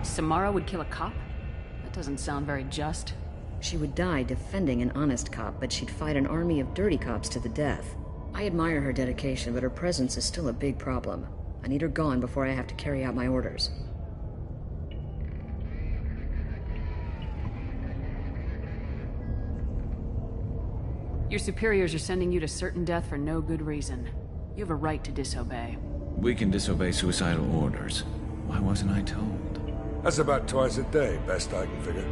Samara would kill a cop? That doesn't sound very just. She would die defending an honest cop, but she'd fight an army of dirty cops to the death. I admire her dedication, but her presence is still a big problem. I need her gone before I have to carry out my orders. Your superiors are sending you to certain death for no good reason. You have a right to disobey. We can disobey suicidal orders. Why wasn't I told? That's about twice a day, best I can figure.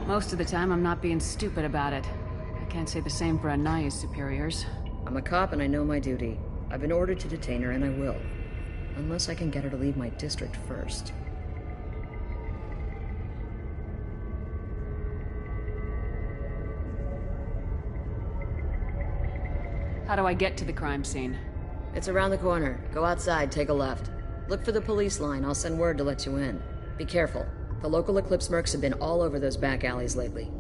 Most of the time, I'm not being stupid about it. I can't say the same for Anaya's superiors. I'm a cop and I know my duty. I've been ordered to detain her and I will. Unless I can get her to leave my district first. How do I get to the crime scene? It's around the corner. Go outside, take a left. Look for the police line. I'll send word to let you in. Be careful. The local Eclipse mercs have been all over those back alleys lately.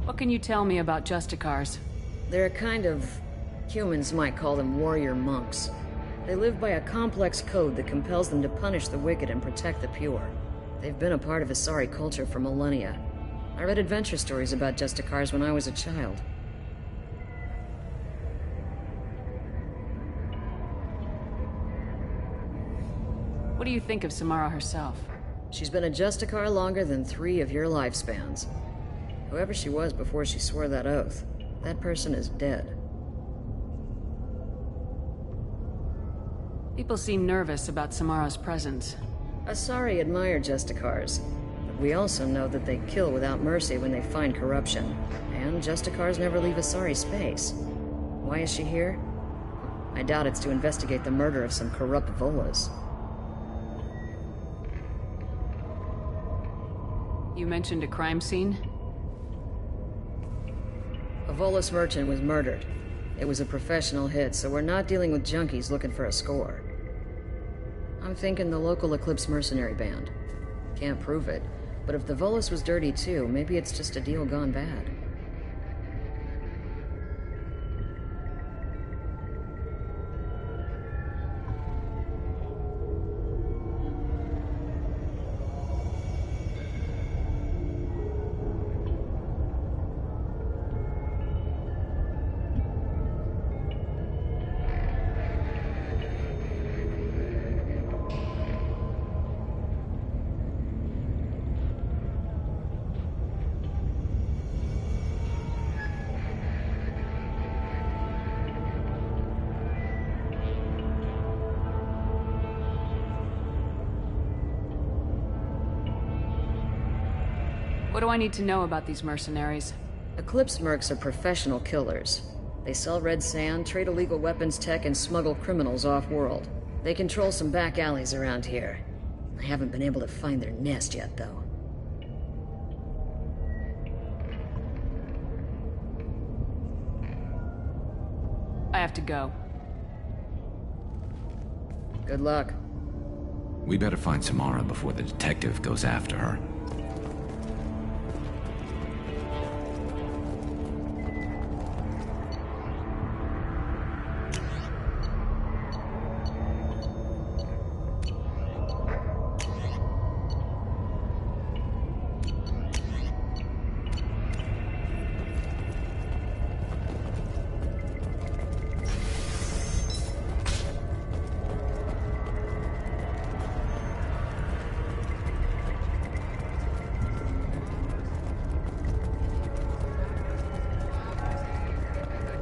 What can you tell me about Justicars? They're a kind of... humans might call them warrior monks. They live by a complex code that compels them to punish the wicked and protect the pure. They've been a part of Asari culture for millennia. I read adventure stories about Justicars when I was a child. What do you think of Samara herself? She's been a Justicar longer than 3 of your lifespans. Whoever she was before she swore that oath, that person is dead. People seem nervous about Samara's presence. Asari admire Justicars, but we also know that they kill without mercy when they find corruption. And Justicars never leave Asari space. Why is she here? I doubt it's to investigate the murder of some corrupt Volas. You mentioned a crime scene? A Volas merchant was murdered. It was a professional hit, so we're not dealing with junkies looking for a score. I'm thinking the local Eclipse mercenary band. Can't prove it, but if the Volas was dirty too, maybe it's just a deal gone bad. What do I need to know about these mercenaries? Eclipse mercs are professional killers. They sell red sand, trade illegal weapons tech, and smuggle criminals off-world. They control some back alleys around here. I haven't been able to find their nest yet, though. I have to go. Good luck. We better find Samara before the detective goes after her.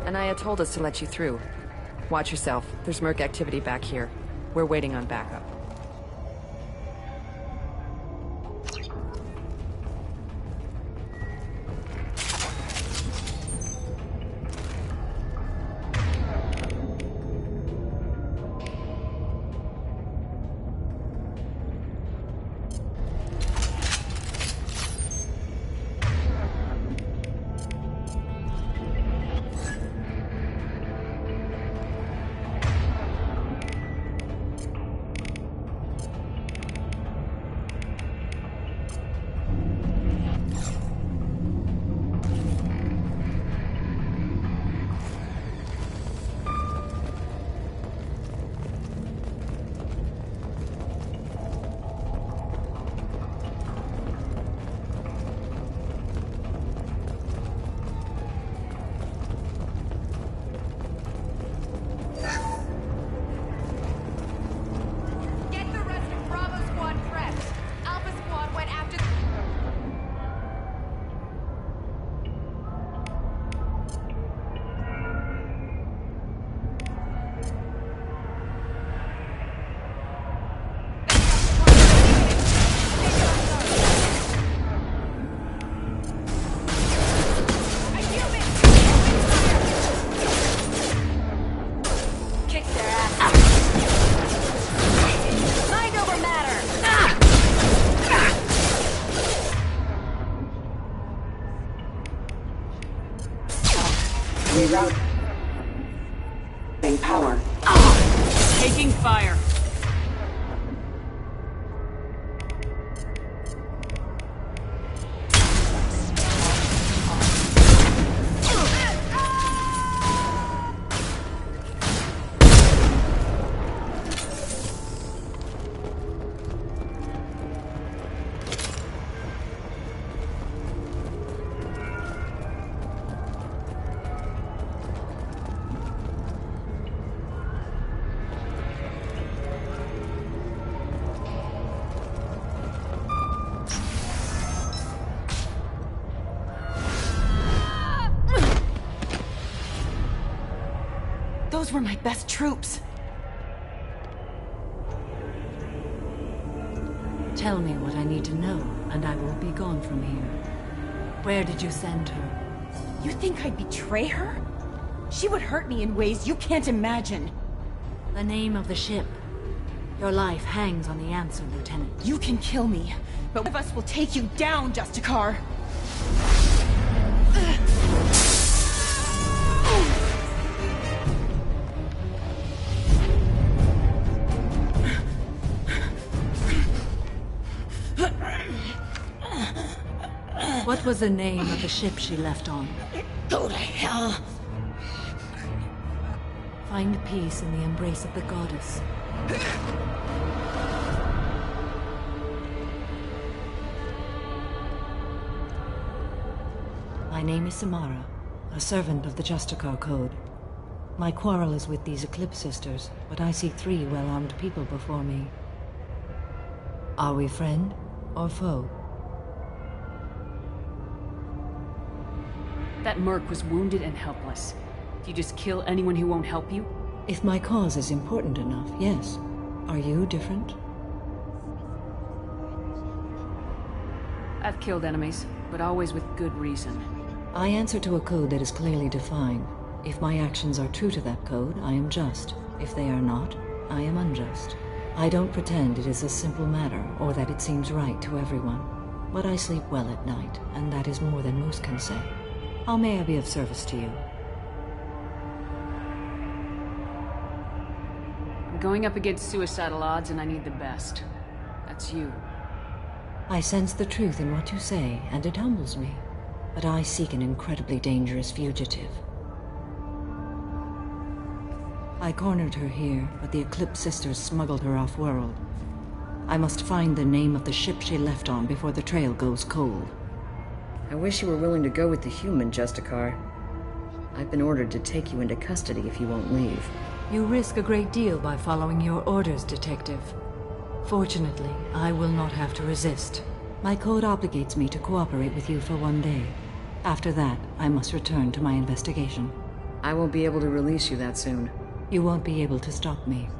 Anaya told us to let you through. Watch yourself. There's merc activity back here. We're waiting on backup. Rerouting power. Taking fire. Those were my best troops. Tell me what I need to know, and I will be gone from here. Where did you send her? You think I'd betray her? She would hurt me in ways you can't imagine. The name of the ship. Your life hangs on the answer, Lieutenant. You can kill me, but one of us will take you down, Justicar. What was the name of the ship she left on? Go to hell. Find peace in the embrace of the goddess. My name is Samara, a servant of the Justicar Code. My quarrel is with these Eclipse Sisters, but I see 3 well-armed people before me. Are we friend or foe? That merc was wounded and helpless. Do you just kill anyone who won't help you? If my cause is important enough, yes. Are you different? I've killed enemies, but always with good reason. I answer to a code that is clearly defined. If my actions are true to that code, I am just. If they are not, I am unjust. I don't pretend it is a simple matter, or that it seems right to everyone. But I sleep well at night, and that is more than most can say. How may I be of service to you? I'm going up against suicidal odds and I need the best. That's you. I sense the truth in what you say, and it humbles me. But I seek an incredibly dangerous fugitive. I cornered her here, but the Eclipse Sisters smuggled her off-world. I must find the name of the ship she left on before the trail goes cold. I wish you were willing to go with the human, Justicar. I've been ordered to take you into custody if you won't leave. You risk a great deal by following your orders, Detective. Fortunately, I will not have to resist. My code obligates me to cooperate with you for 1 day. After that, I must return to my investigation. I won't be able to release you that soon. You won't be able to stop me.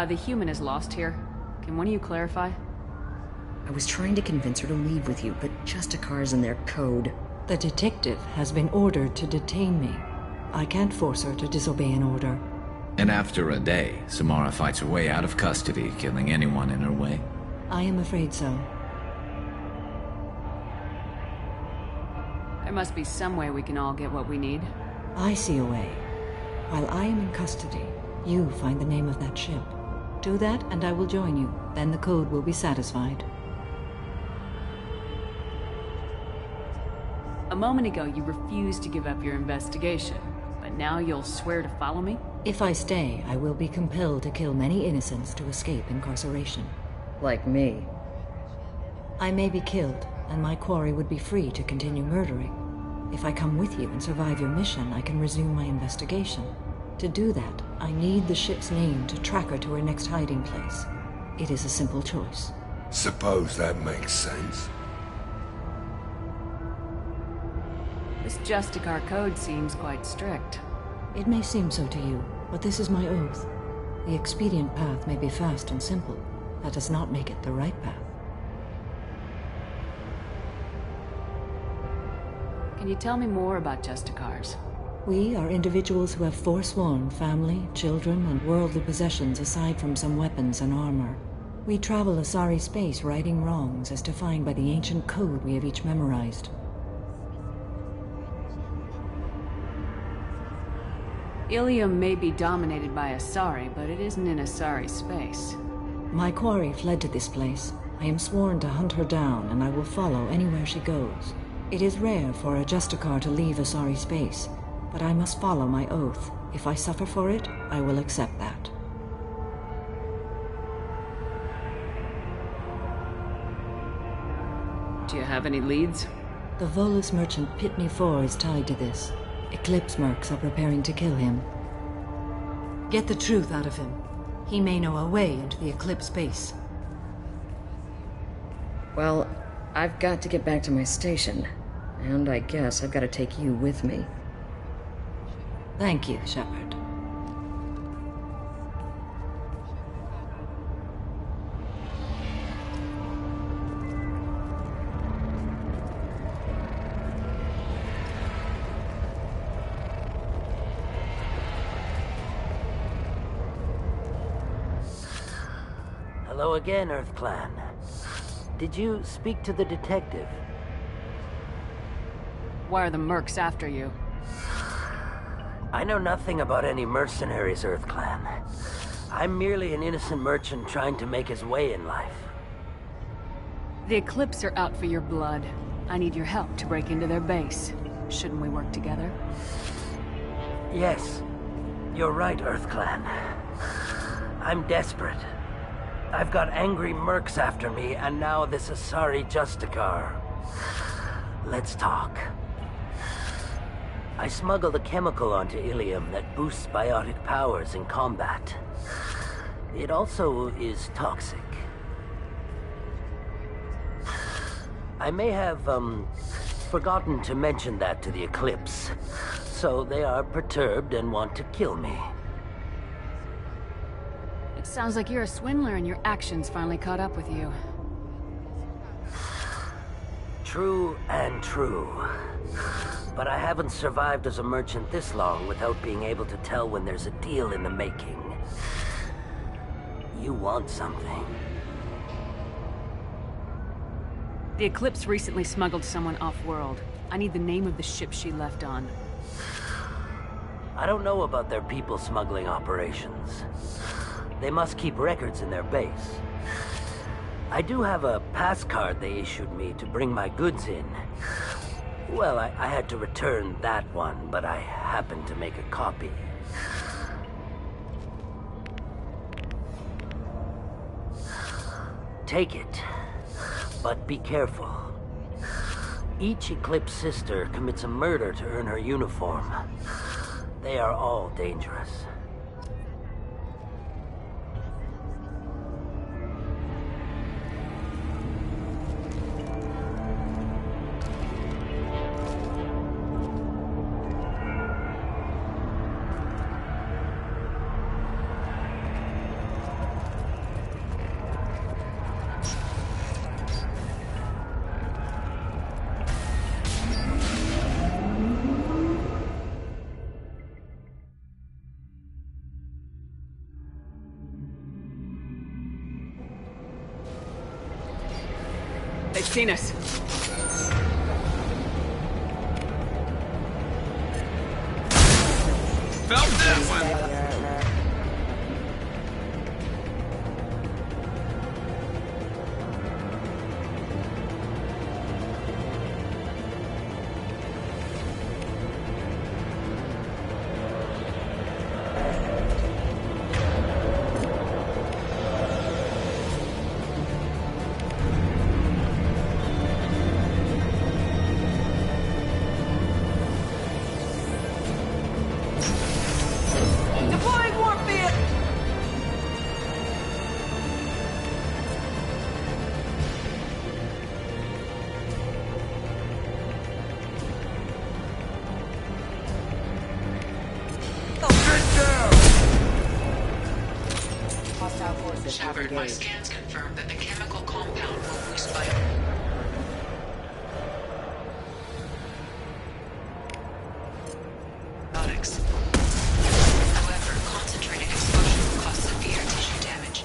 The human is lost here. Can one of you clarify? I was trying to convince her to leave with you, but Justicar's in their code. The detective has been ordered to detain me. I can't force her to disobey an order. And after a day, Samara fights her way out of custody, killing anyone in her way. I am afraid so. There must be some way we can all get what we need. I see a way. While I am in custody, you find the name of that ship. Do that, and I will join you. Then the code will be satisfied. A moment ago, you refused to give up your investigation, but now you'll swear to follow me? If I stay, I will be compelled to kill many innocents to escape incarceration. Like me. I may be killed, and my quarry would be free to continue murdering. If I come with you and survive your mission, I can resume my investigation. To do that, I need the ship's name to track her to her next hiding place. It is a simple choice. Suppose that makes sense. This Justicar code seems quite strict. It may seem so to you, but this is my oath. The expedient path may be fast and simple. That does not make it the right path. Can you tell me more about Justicars? We are individuals who have forsworn family, children, and worldly possessions aside from some weapons and armor. We travel Asari space righting wrongs as defined by the ancient code we have each memorized. Ilium may be dominated by Asari, but it isn't in Asari space. My quarry fled to this place. I am sworn to hunt her down, and I will follow anywhere she goes. It is rare for a Justicar to leave Asari space, but I must follow my oath. If I suffer for it, I will accept that. Do you have any leads? The Volus merchant Pitney 4 is tied to this. Eclipse mercs are preparing to kill him. Get the truth out of him. He may know a way into the Eclipse base. Well, I've got to get back to my station. And I guess I've got to take you with me. Thank you, Shepard. Hello again, Earth Clan. Did you speak to the detective? Why are the mercs after you? I know nothing about any mercenaries, Earth Clan. I'm merely an innocent merchant trying to make his way in life. The Eclipse are out for your blood. I need your help to break into their base. Shouldn't we work together? Yes, you're right, Earth Clan. I'm desperate. I've got angry mercs after me, and now this Asari Justicar. Let's talk. I smuggled a chemical onto Ilium that boosts biotic powers in combat. It also is toxic. I may have, forgotten to mention that to the Eclipse, so they are perturbed and want to kill me. It sounds like you're a swindler and your actions finally caught up with you. True and true. But I haven't survived as a merchant this long without being able to tell when there's a deal in the making. You want something. The Eclipse recently smuggled someone off-world. I need the name of the ship she left on. I don't know about their people smuggling operations. They must keep records in their base. I do have a pass card they issued me to bring my goods in. Well, I had to return that one, but I happened to make a copy. Take it, but be careful. Each Eclipse sister commits a murder to earn her uniform. They are all dangerous. They've seen us. Felt that one! Shepard, my scans confirm that the chemical compound will boost biotics. However, concentrated exposure will cause severe tissue damage.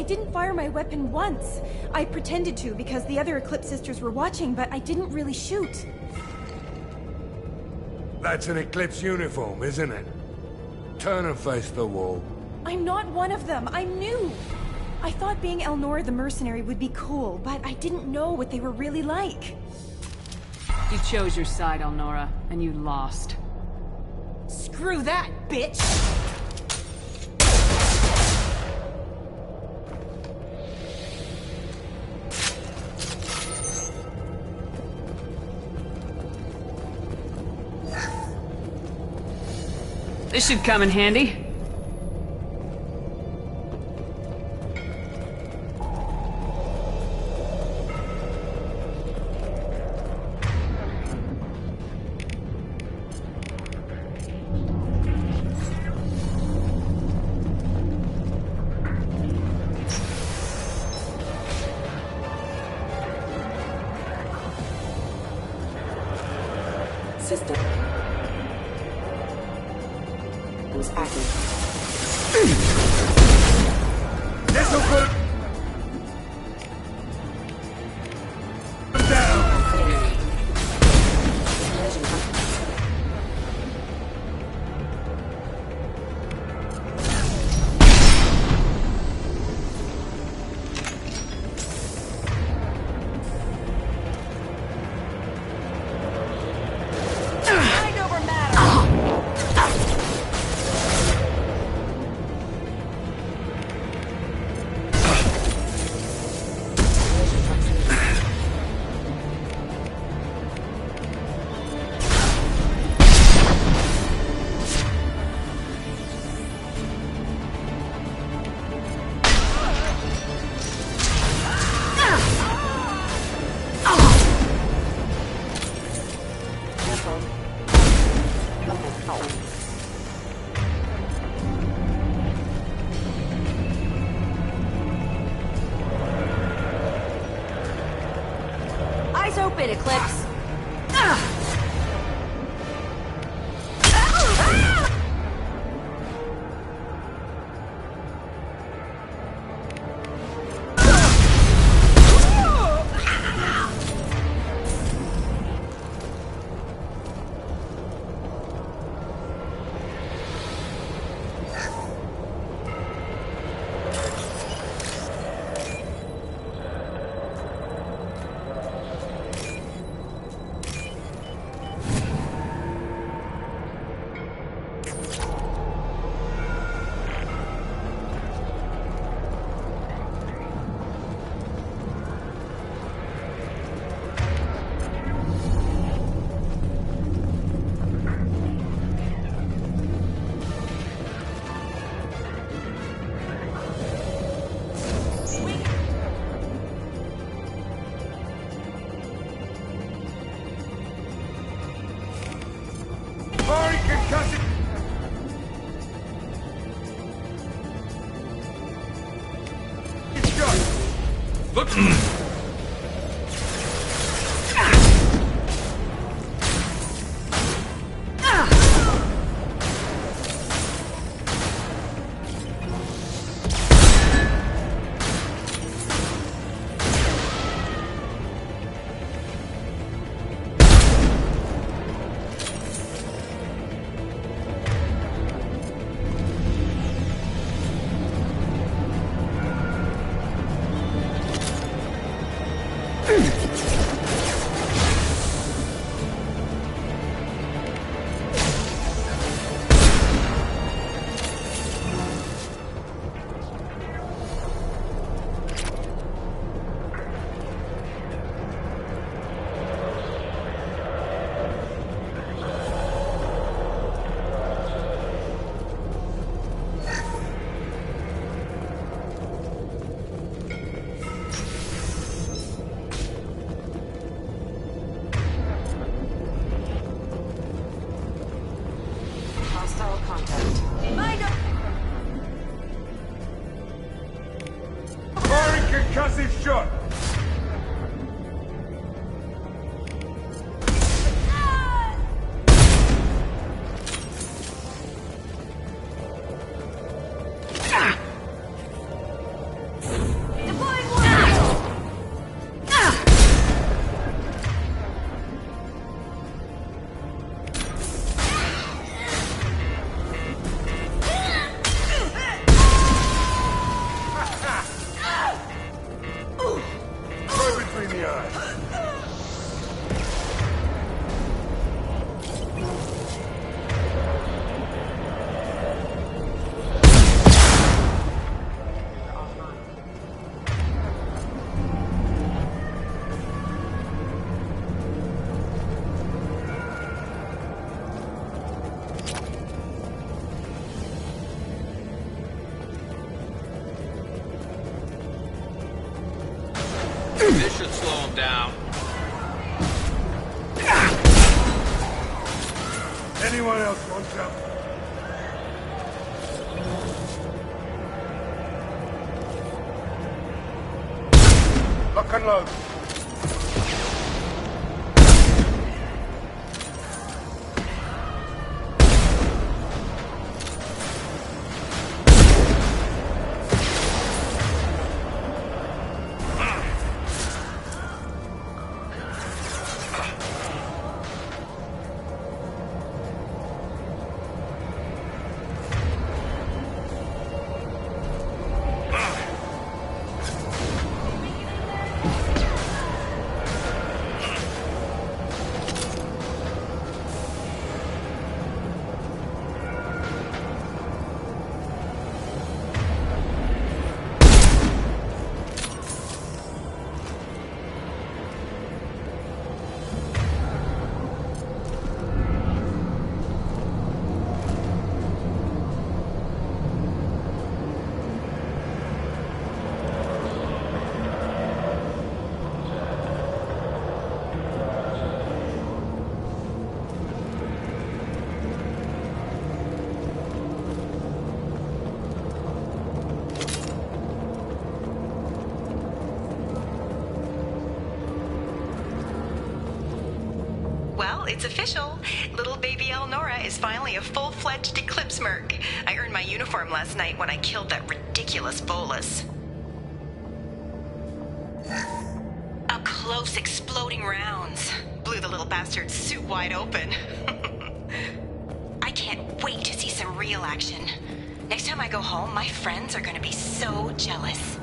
didn't fire my weapon once. I pretended to because the other Eclipse sisters were watching, but I didn't really shoot. That's an Eclipse uniform, isn't it? Turn and face the wall. I'm not one of them. I'm new. I thought being Elnora the mercenary would be cool, but I didn't know what they were really like. You chose your side, Elnora, and you lost. Screw that, bitch! This should come in handy. System was active. This'll put him down! Eyes open, Eclipse! Barry concussion! It's shot! Look! This should slow him down. Anyone else want some? Lock and load. Well, it's official. Little baby Elnora is finally a full-fledged Eclipse merc. I earned my uniform last night when I killed that ridiculous bolus. Up close, exploding rounds. Blew the little bastard's suit wide open. I can't wait to see some real action. Next time I go home, my friends are gonna be so jealous.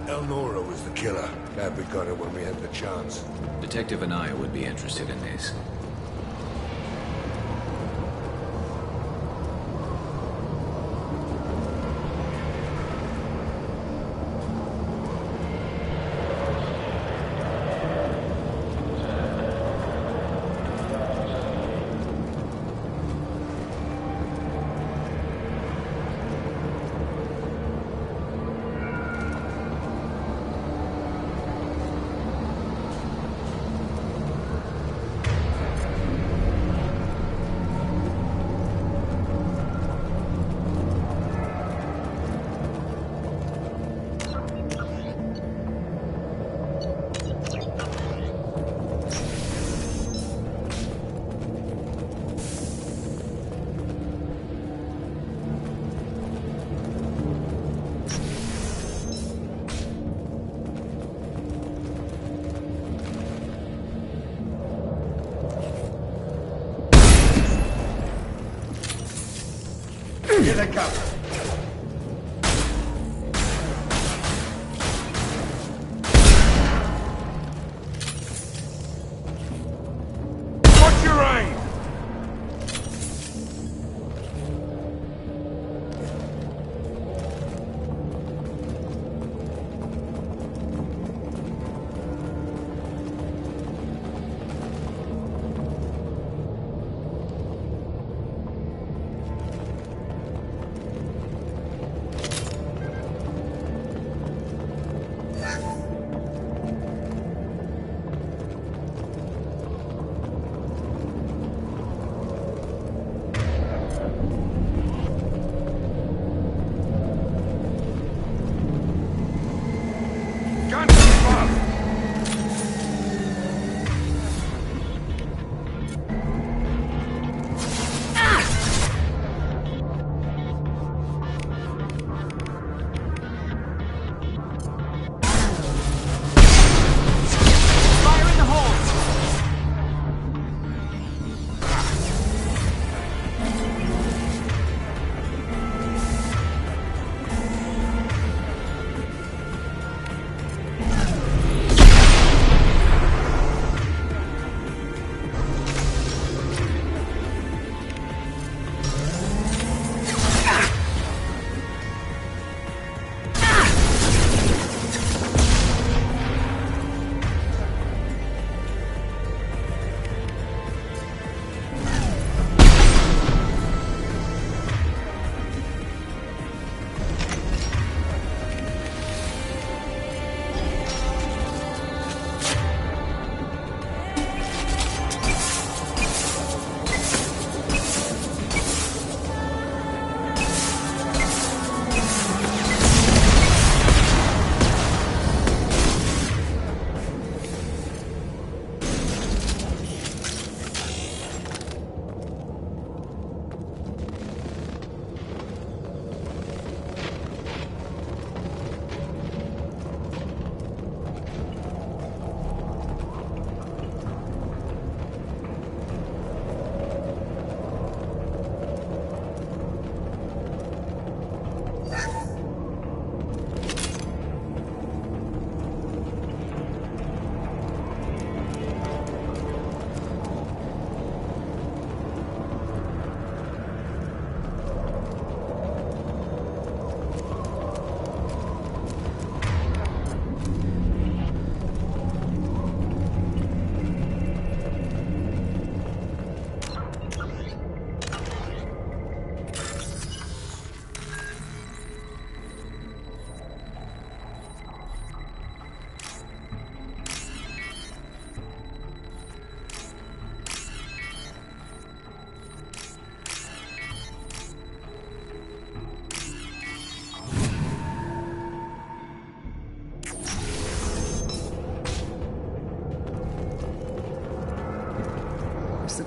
Elnora was the killer. Glad we got her when we had the chance. Detective Anaya would be interested in this. Here they come. Watch your aim!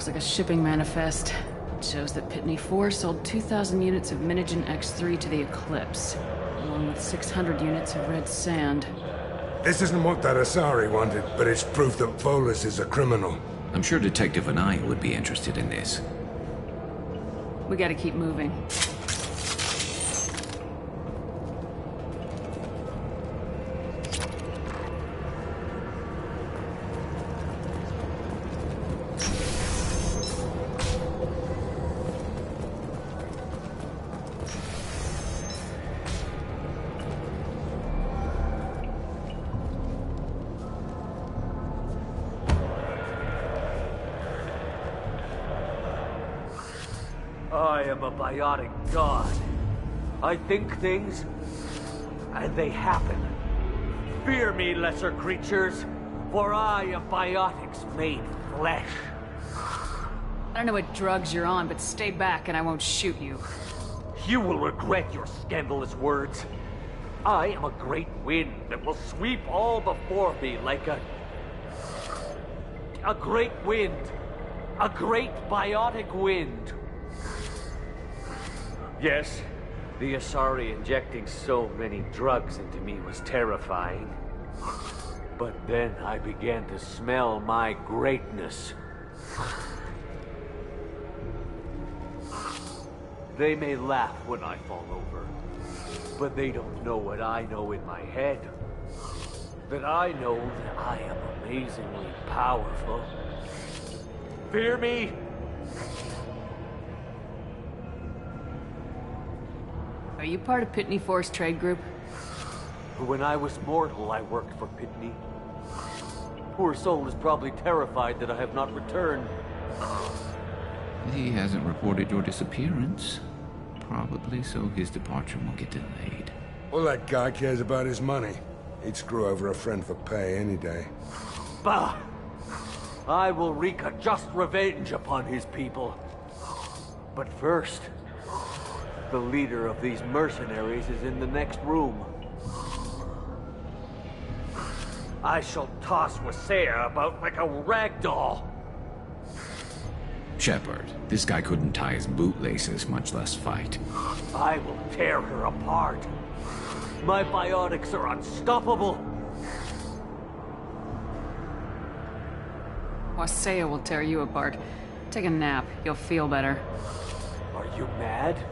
Looks like a shipping manifest. It shows that Pitney 4 sold 2,000 units of Minigen X3 to the Eclipse, along with 600 units of red sand. This isn't what that Asari wanted, but it's proof that Volus is a criminal. I'm sure Detective and I would be interested in this. We gotta keep moving. I am a biotic god. I think things, and they happen. Fear me, lesser creatures, for I am biotics made flesh. I don't know what drugs you're on, but stay back and I won't shoot you. You will regret your scandalous words. I am a great wind that will sweep all before me like a great wind. A great biotic wind. Yes, the Asari injecting so many drugs into me was terrifying. But then I began to smell my greatness. They may laugh when I fall over, but they don't know what I know in my head. That I know that I am amazingly powerful. Fear me? Are you part of Pitney 4's trade group? When I was mortal, I worked for Pitney. Poor soul is probably terrified that I have not returned. He hasn't reported your disappearance. Probably so his departure won't get delayed. All that guy cares about is money. He'd screw over a friend for pay any day. Bah! I will wreak a just revenge upon his people. But first, the leader of these mercenaries is in the next room. I shall toss Wasea about like a rag doll. Shepard, this guy couldn't tie his bootlaces, much less fight. I will tear her apart. My biotics are unstoppable. Wasea will tear you apart. Take a nap. You'll feel better. Are you mad?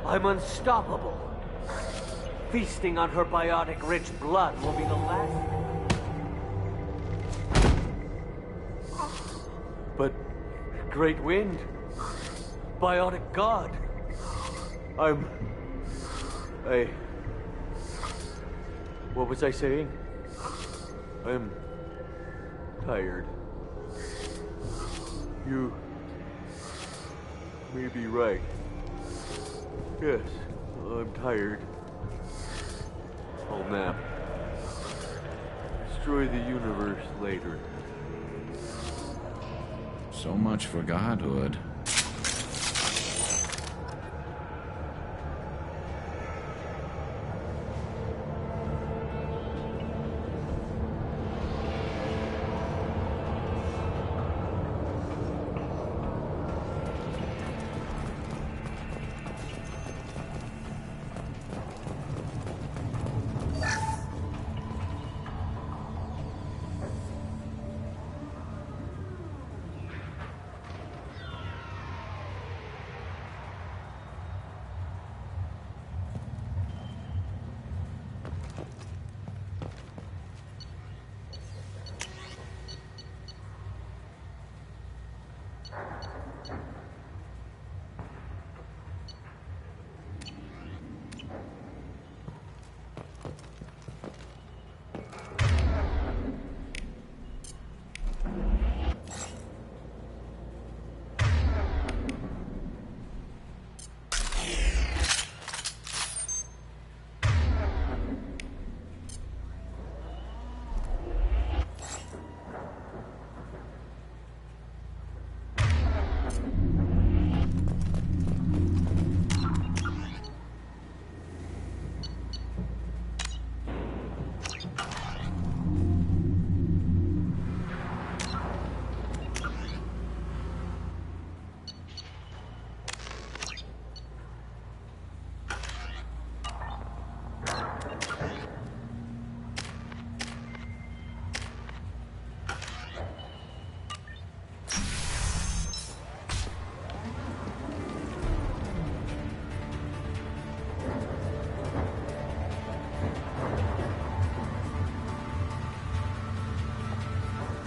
I'm unstoppable. Feasting on her biotic-rich blood will be the last... But... Great Wind... Biotic God... What was I saying? I'm... tired. You... may be right. Yes, I'm tired. I'll nap. Destroy the universe later. So much for godhood.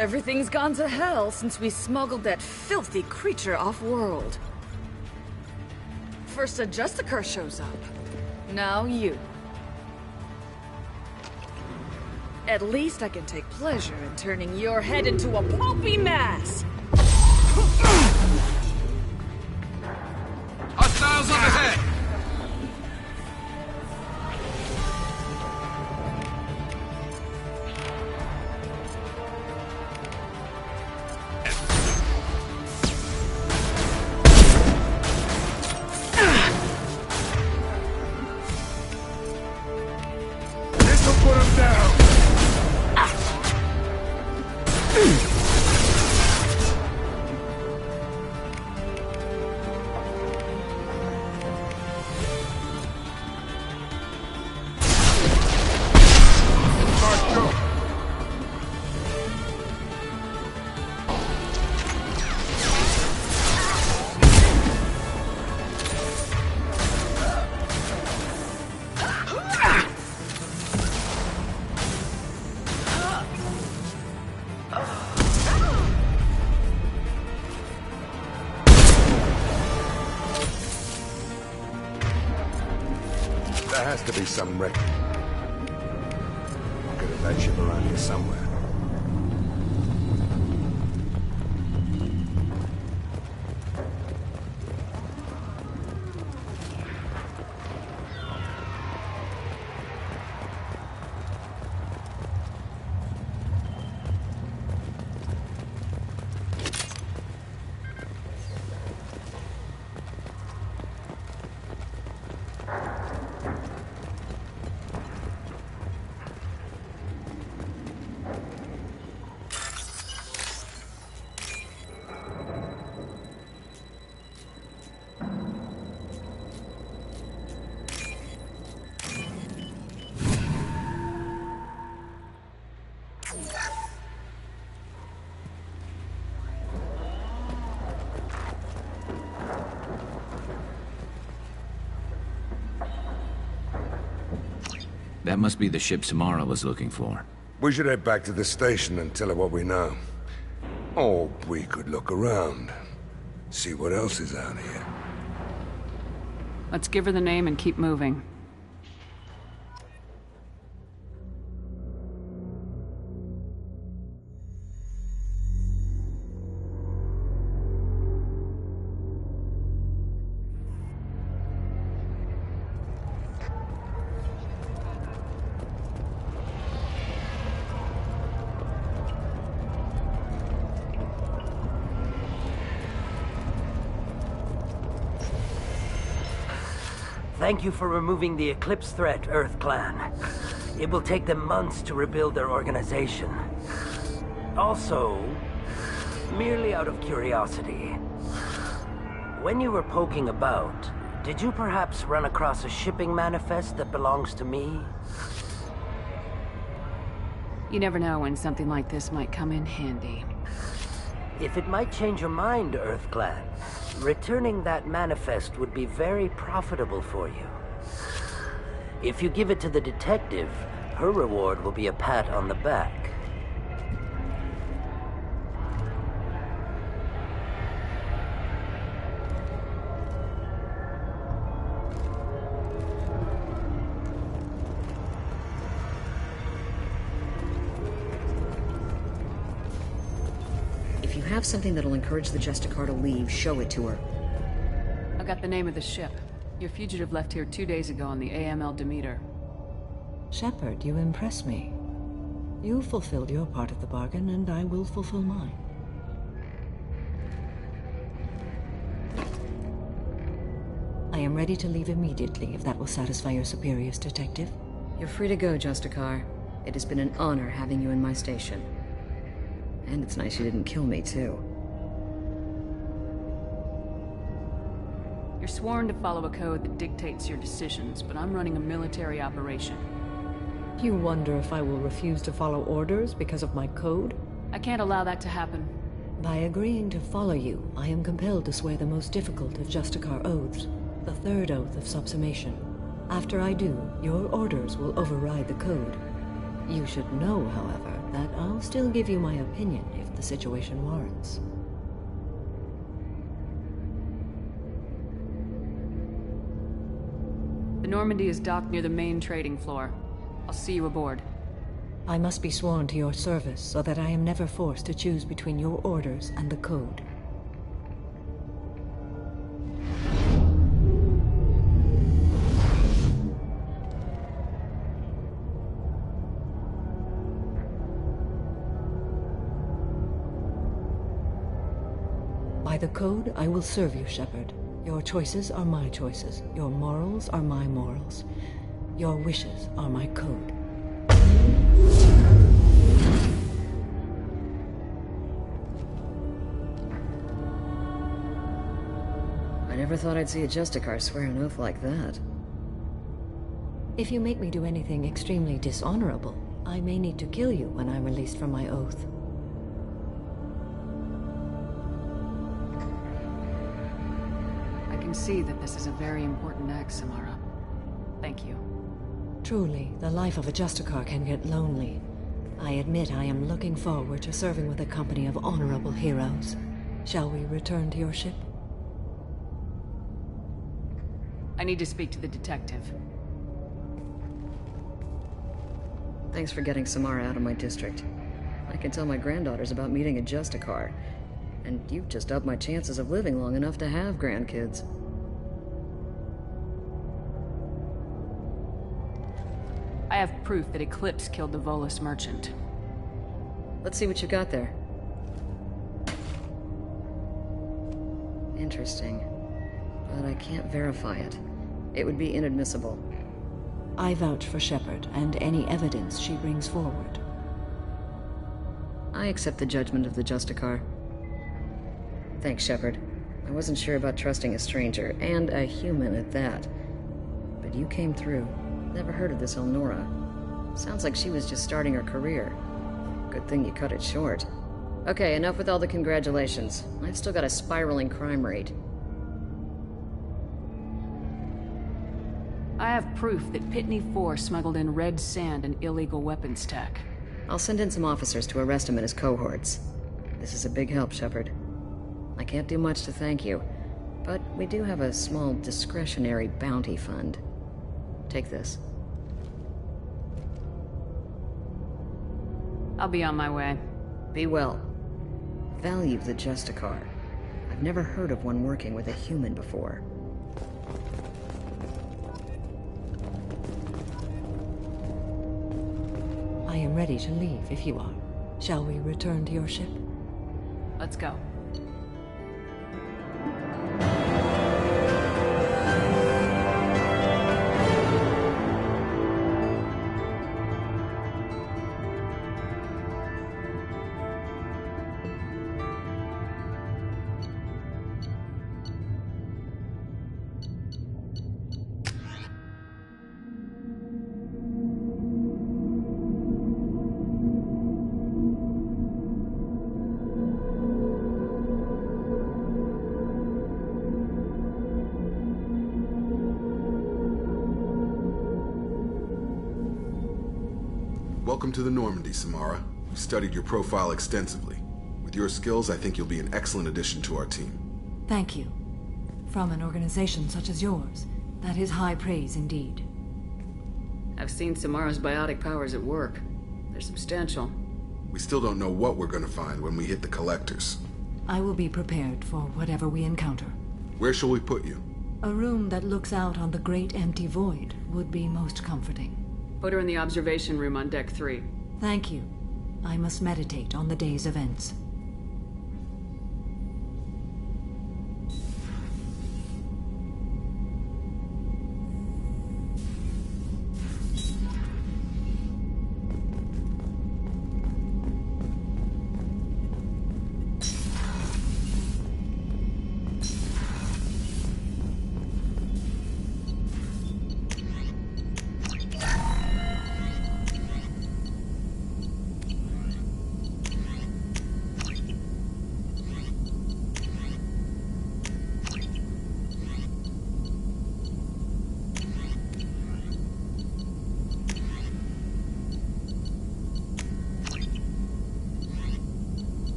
Everything's gone to hell since we smuggled that filthy creature off-world. First a Justicar shows up. Now you. At least I can take pleasure in turning your head into a pulpy mass! Hostiles on the head! There has to be some wreck. Could have that ship around here somewhere. That must be the ship Samara was looking for. We should head back to the station and tell her what we know. Or we could look around. See what else is out here. Let's give her the name and keep moving. Thank you for removing the Eclipse threat, Earth Clan. It will take them months to rebuild their organization. Also, merely out of curiosity, when you were poking about, did you perhaps run across a shipping manifest that belongs to me? You never know when something like this might come in handy. If it might change your mind, Earth Clan, returning that manifest would be very profitable for you. If you give it to the detective, her reward will be a pat on the back. If you have something that'll encourage the Justicar to leave, show it to her. I got the name of the ship. Your fugitive left here 2 days ago on the AML Demeter. Shepard, you impress me. You fulfilled your part of the bargain, and I will fulfill mine. I am ready to leave immediately, if that will satisfy your superiors, Detective. You're free to go, Justicar. It has been an honor having you in my station. And it's nice you didn't kill me, too. You're sworn to follow a code that dictates your decisions, but I'm running a military operation. You wonder if I will refuse to follow orders because of my code? I can't allow that to happen. By agreeing to follow you, I am compelled to swear the most difficult of Justicar oaths, the third oath of subsumation. After I do, your orders will override the code. You should know, however, that I'll still give you my opinion if the situation warrants. The Normandy is docked near the main trading floor. I'll see you aboard. I must be sworn to your service so that I am never forced to choose between your orders and the Code. By the Code, I will serve you, Shepard. Your choices are my choices. Your morals are my morals. Your wishes are my code. I never thought I'd see a Justicar swear an oath like that. If you make me do anything extremely dishonorable, I may need to kill you when I'm released from my oath. I can see that this is a very important act, Samara. Thank you. Truly, the life of a Justicar can get lonely. I admit I am looking forward to serving with a company of honorable heroes. Shall we return to your ship? I need to speak to the detective. Thanks for getting Samara out of my district. I can tell my granddaughters about meeting a Justicar. And you've just upped my chances of living long enough to have grandkids. I have proof that Eclipse killed the Volus merchant. Let's see what you got there. Interesting. But I can't verify it. It would be inadmissible. I vouch for Shepard and any evidence she brings forward. I accept the judgment of the Justicar. Thanks, Shepard. I wasn't sure about trusting a stranger, and a human at that. But you came through. Never heard of this Elnora. Sounds like she was just starting her career. Good thing you cut it short. Okay, enough with all the congratulations. I've still got a spiraling crime rate. I have proof that Pitney 4 smuggled in red sand and illegal weapons tech. I'll send in some officers to arrest him and his cohorts. This is a big help, Shepard. I can't do much to thank you, but we do have a small discretionary bounty fund. Take this. I'll be on my way. Be well. Value the Justicar. I've never heard of one working with a human before. I am ready to leave if you are. Shall we return to your ship? Let's go. Welcome to the Normandy, Samara. We've studied your profile extensively. With your skills, I think you'll be an excellent addition to our team. Thank you. From an organization such as yours, that is high praise indeed. I've seen Samara's biotic powers at work. They're substantial. We still don't know what we're going to find when we hit the collectors. I will be prepared for whatever we encounter. Where shall we put you? A room that looks out on the great empty void would be most comforting. Put her in the observation room on deck 3. Thank you. I must meditate on the day's events.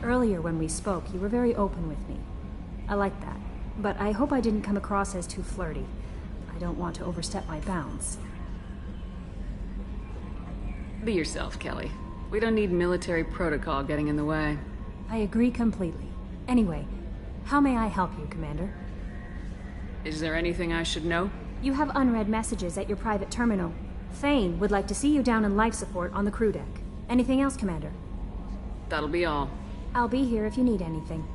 Earlier when we spoke, you were very open with me. I like that. But I hope I didn't come across as too flirty. I don't want to overstep my bounds. Be yourself, Kelly. We don't need military protocol getting in the way. I agree completely. Anyway, how may I help you, Commander? Is there anything I should know? You have unread messages at your private terminal. Thane would like to see you down in life support on the crew deck. Anything else, Commander? That'll be all. I'll be here if you need anything.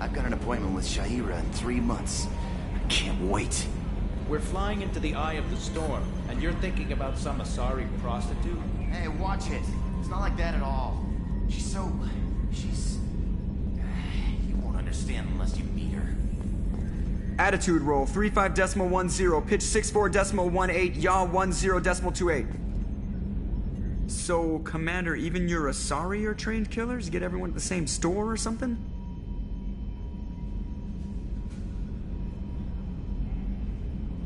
I've got an appointment with Shaira in 3 months. I can't wait. We're flying into the eye of the storm, and you're thinking about some Asari prostitute? Hey, watch it. It's not like that at all. She's... You won't understand unless you meet her. Attitude roll 35.10, pitch 64.18, yaw 10.28. So, Commander, even your Asari are trained killers? You get everyone at the same store or something?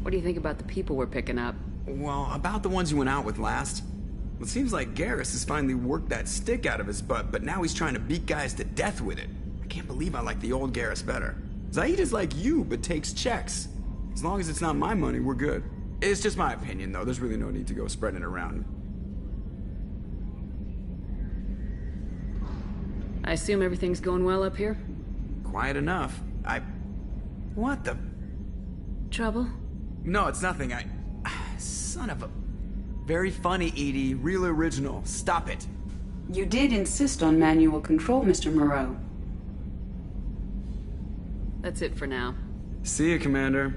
What do you think about the people we're picking up? Well, about the ones you went out with last. It seems like Garrus has finally worked that stick out of his butt, but now he's trying to beat guys to death with it. I can't believe I like the old Garrus better. Zaid is like you, but takes checks. As long as it's not my money, we're good. It's just my opinion, though. There's really no need to go spreading it around. I assume everything's going well up here? Quiet enough. What the... Trouble? No, it's nothing. Son of a... Very funny, Edie. Real original. Stop it. You did insist on manual control, Mr. Moreau. That's it for now. See you, Commander.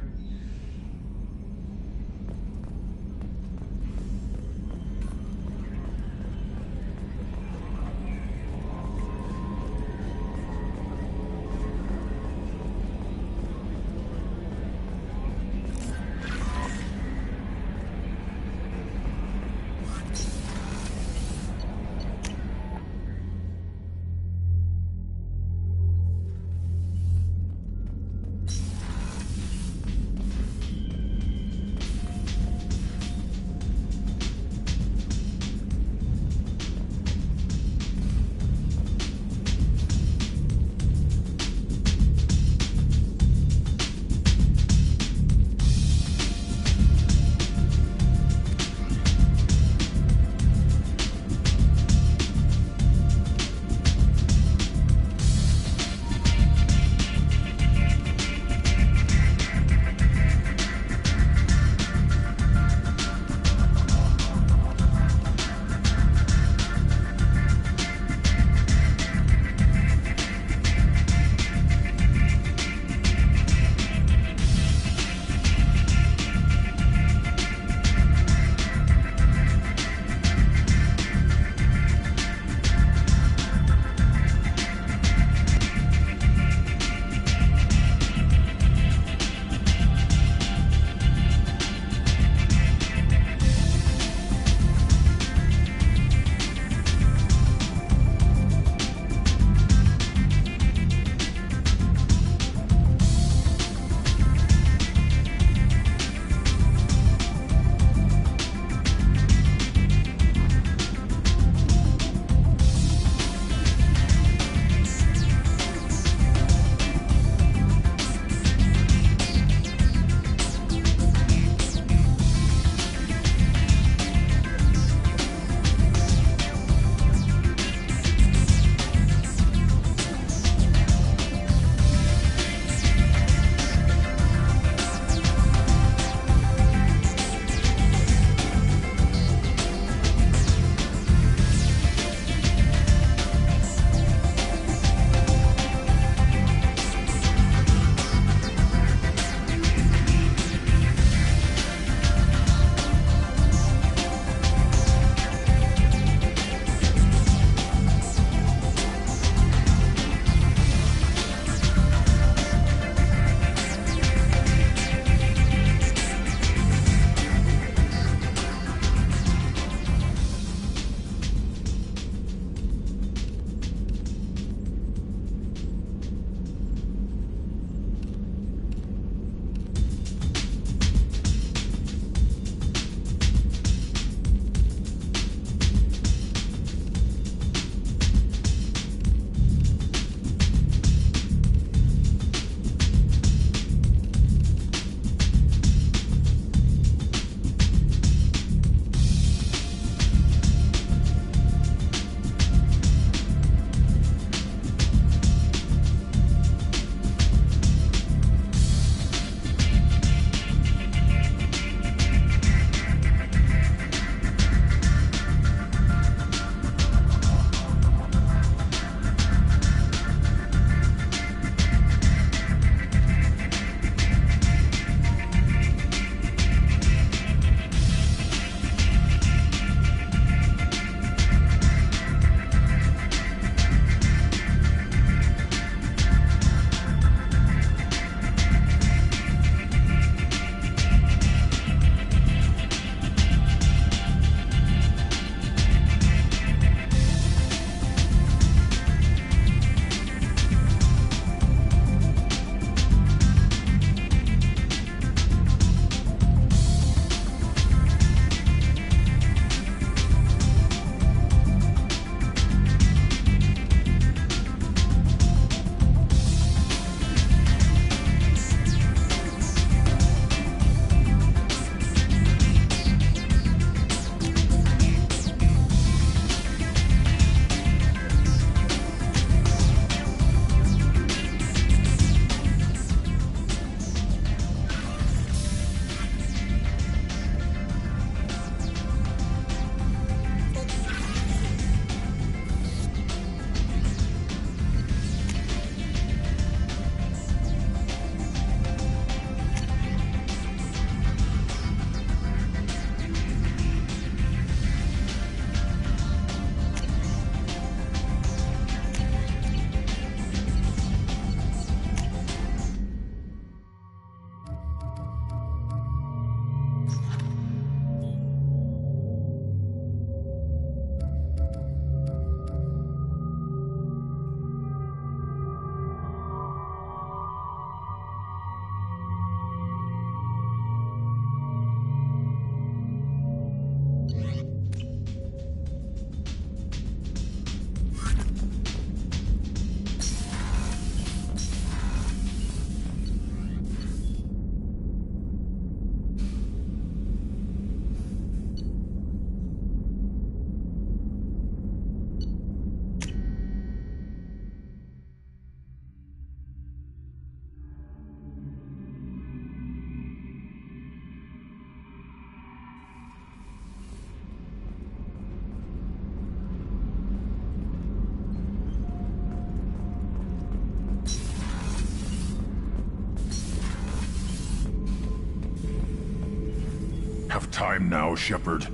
have time now, Shepard.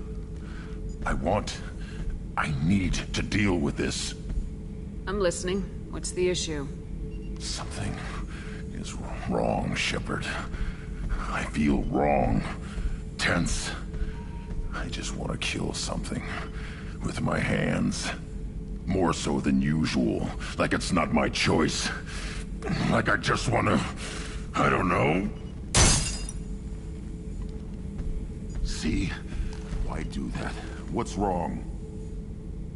I need to deal with this. I'm listening. What's the issue? Something is wrong, Shepard. I feel wrong. Tense. I just want to kill something. With my hands. More so than usual. Like it's not my choice. Like I just want to... I don't know. See? Why do that? What's wrong?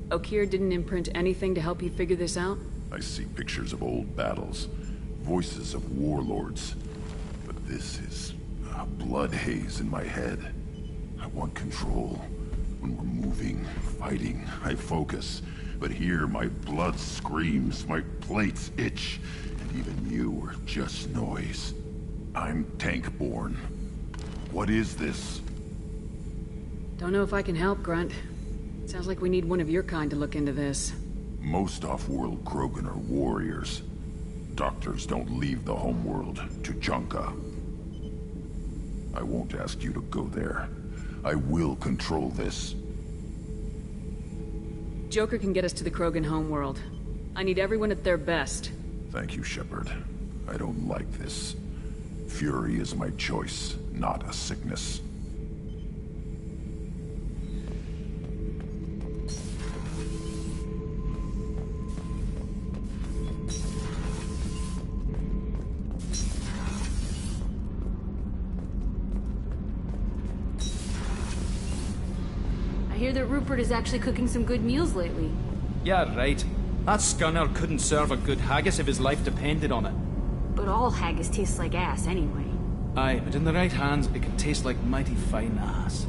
Okeer didn't imprint anything to help you figure this out? I see pictures of old battles. Voices of warlords. But this is a blood haze in my head. I want control. When we're moving, fighting, I focus. But here, my blood screams, my plates itch, and even you are just noise. I'm tank-born. What is this? Don't know if I can help, Grunt. Sounds like we need one of your kind to look into this. Most off-world Krogan are warriors. Doctors don't leave the homeworld to Junka. I won't ask you to go there. I will control this. Joker can get us to the Krogan homeworld. I need everyone at their best. Thank you, Shepard. I don't like this. Fury is my choice, not a sickness. I hear that Rupert is actually cooking some good meals lately. Yeah, right. That scunner couldn't serve a good haggis if his life depended on it. But all haggis tastes like ass anyway. Aye, but in the right hands, it can taste like mighty fine ass.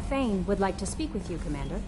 Thane would like to speak with you, Commander.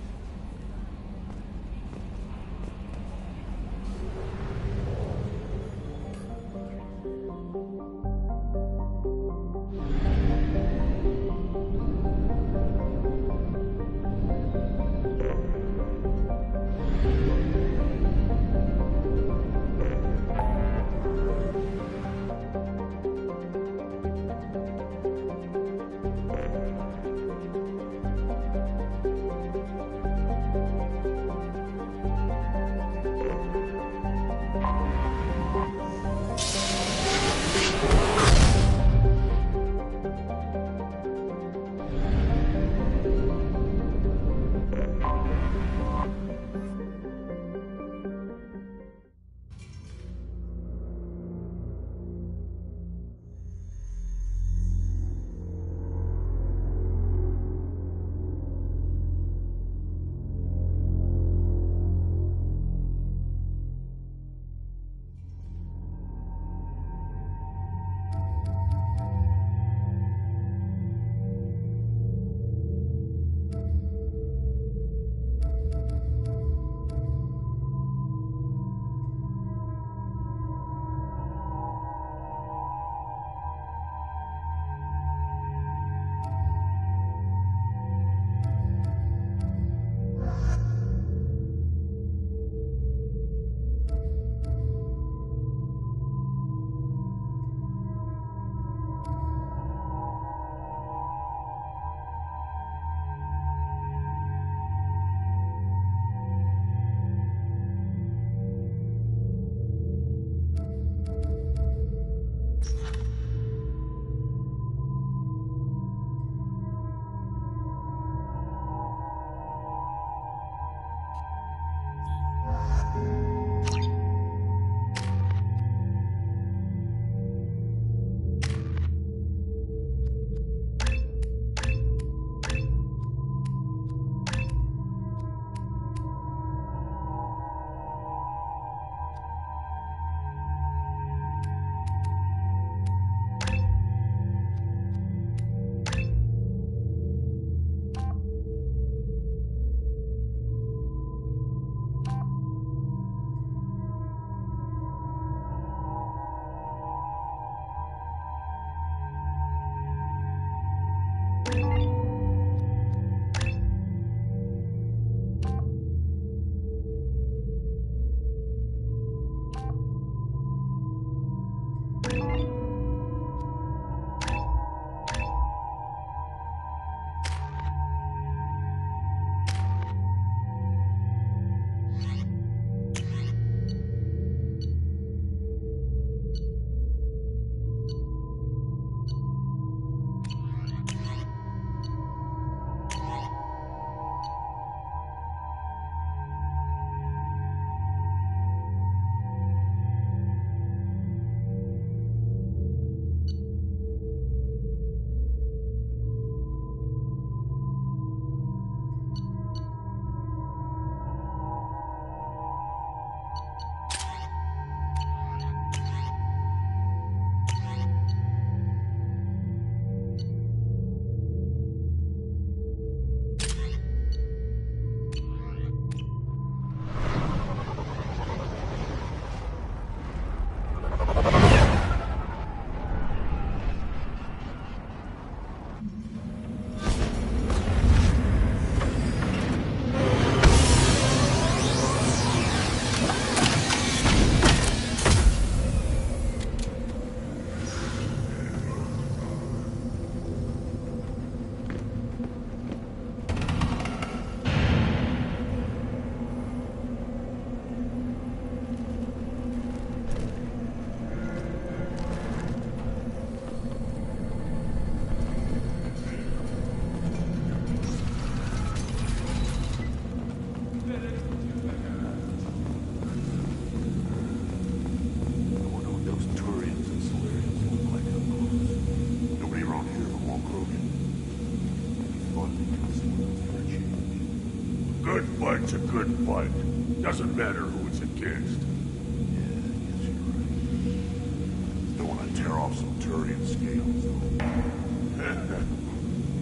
good fight's a good fight. Doesn't matter who it's against. Yeah, I guess you're right. Don't want to tear off some Turian scales, though.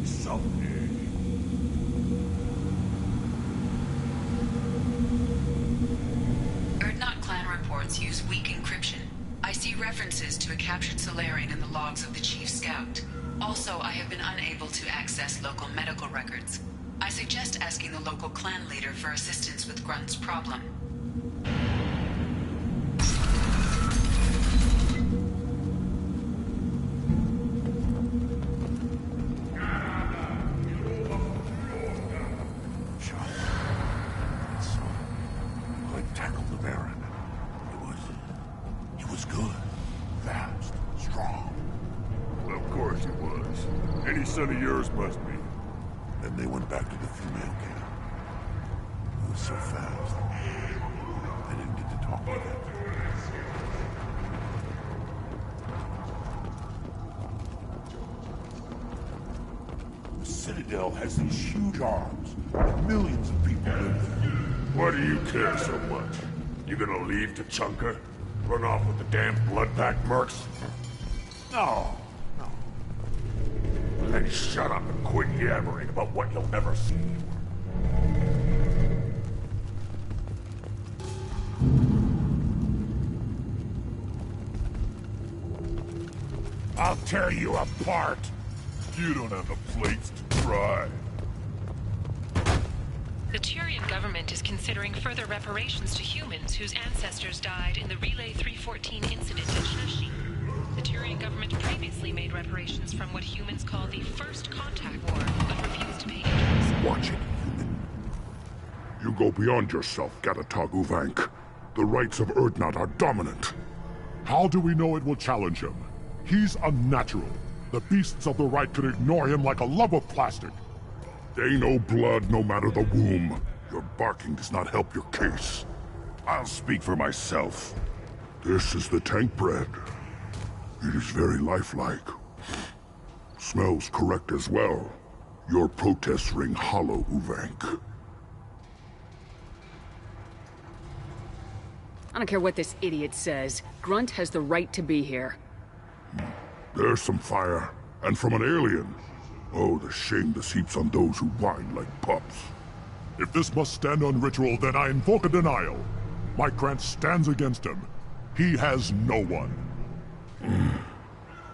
Someday. Erdnot clan reports use weak encryption. I see references to a captured Solarian in the logs of the Chief Scout. Also, I have been unable to access local medical records. I suggest asking the local clan leader for assistance with Grunt's problem. I tackled the Baron. He was good. Fast. Strong. Well, of course he was. Any son of yours must be. Then they went back to the female camp. It was so fast. I didn't get to talk to them. The Citadel has these huge arms. Millions of people live there. Why do you care so much? You gonna leave Tachanka? Run off with the damn blood-packed mercs? No. Then shut up and quit yammering about what you'll never see. I'll tear you apart. You don't have the plates to try. The Turian government is considering further reparations to humans whose ancestors died in the Relay 314 incident at Shashi. The Turian government previously made reparations from what humans call the First Contact War, but refused to pay interest. Watch it, human. You go beyond yourself, Gatatog Uvank. The rights of Erdnot are dominant. How do we know it will challenge him? He's unnatural. The beasts of the right could ignore him like a lump of plastic. They know blood no matter the womb. Your barking does not help your case. I'll speak for myself. This is the tank bread. It is very lifelike. Smells correct as well. Your protests ring hollow, Uvank. I don't care what this idiot says. Grunt has the right to be here. There's some fire. And from an alien. Oh, the shame this heaps on those who whine like pups. If this must stand on ritual, then I invoke a denial. My Krant stands against him. He has no one.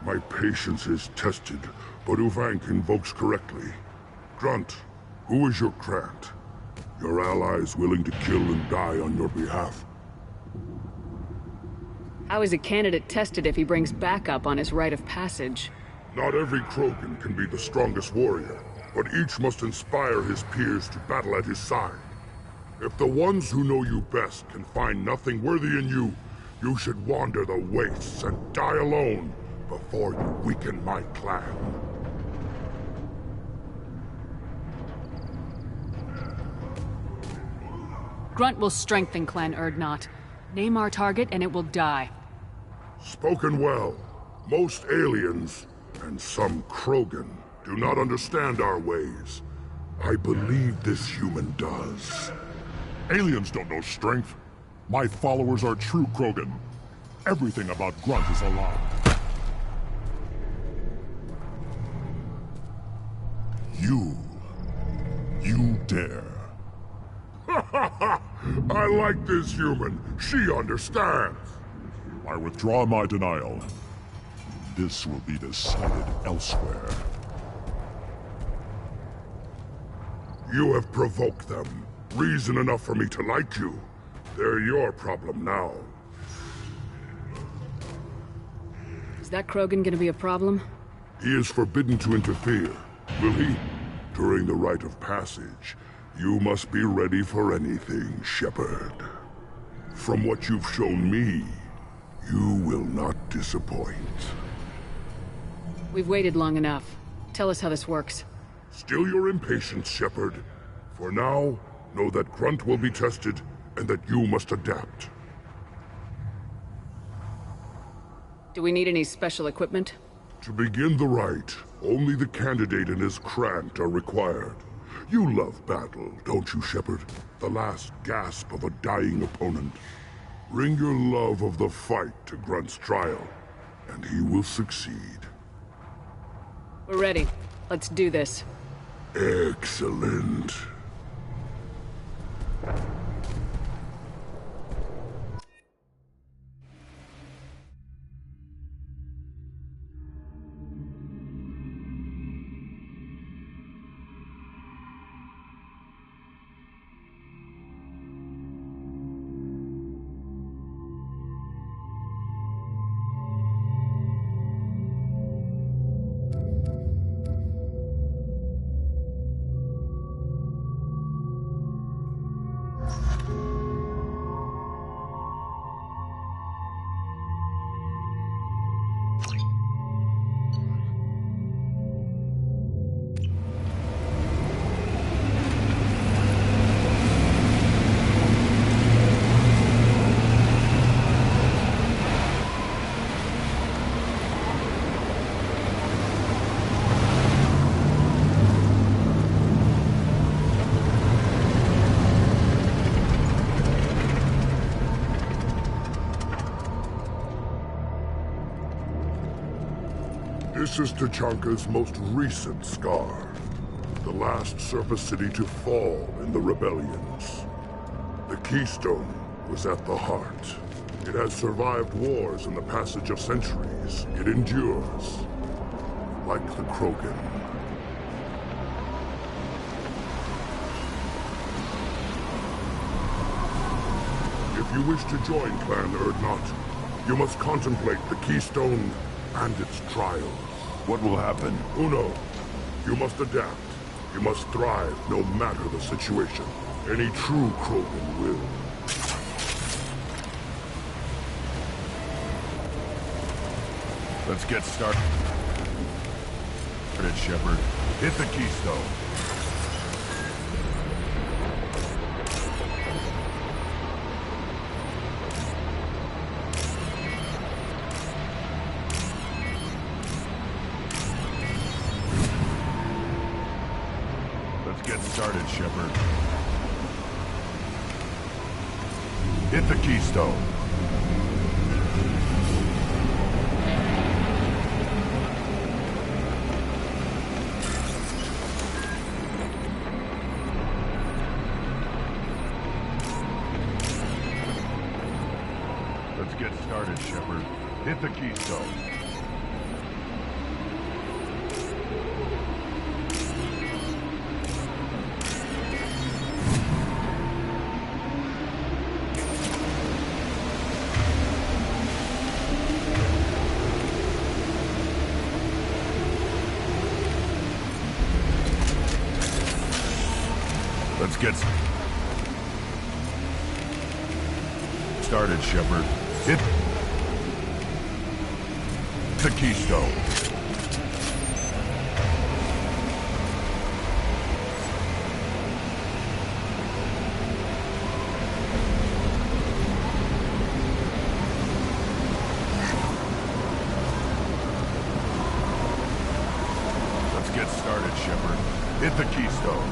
My patience is tested, but Uvank invokes correctly. Grunt, who is your Krant? Your allies willing to kill and die on your behalf? How is a candidate tested if he brings backup on his rite of passage? Not every Krogan can be the strongest warrior, but each must inspire his peers to battle at his side. If the ones who know you best can find nothing worthy in you, you should wander the wastes and die alone before you weaken my clan. Grunt will strengthen Clan Erdnot. Name our target and it will die. Spoken well. Most aliens, and some Krogan, do not understand our ways. I believe this human does. Aliens don't know strength. My followers are true Krogan. Everything about Grunt is a lie. You dare. I like this human. She understands. I withdraw my denial. This will be decided elsewhere. You have provoked them. Reason enough for me to like you. They're your problem now. Is that Krogan gonna be a problem? He is forbidden to interfere. Will he? During the rite of passage, you must be ready for anything, Shepard. From what you've shown me, you will not disappoint. We've waited long enough. Tell us how this works. Still your impatience, Shepard. For now, know that Grunt will be tested, and that you must adapt. Do we need any special equipment? To begin the rite, only the candidate and his Krant are required. You love battle, don't you, Shepard? The last gasp of a dying opponent. Bring your love of the fight to Grunt's trial, and he will succeed. We're ready. Let's do this. Excellent. This is Tachanka's most recent scar. The last surface city to fall in the rebellions. The Keystone was at the heart. It has survived wars and the passage of centuries. It endures. Like the Krogan. If you wish to join Clan Urdnot, you must contemplate the Keystone and its trials. What will happen? Who knows? You must adapt. You must thrive no matter the situation. Any true Krogan will. Let's get started, Shepard. Hit the Keystone. Get started, Shepard. Hit the Keystone. Let's get started, Shepard. Hit the Keystone. Let's get started, Shepard. Hit the Keystone. Let's get started, Shepard. Hit the Keystone.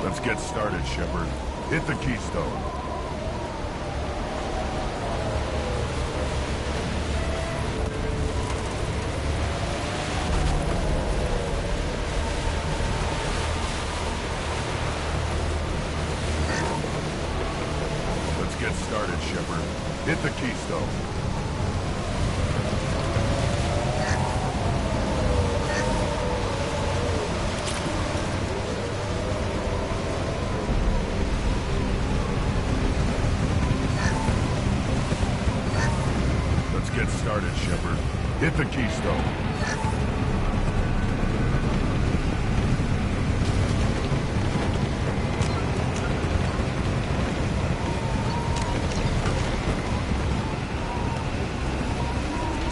Let's get started, Shepard. Hit the Keystone. Let's get started, Shepard. Hit the Keystone. Get started, Shepard. Hit the Keystone.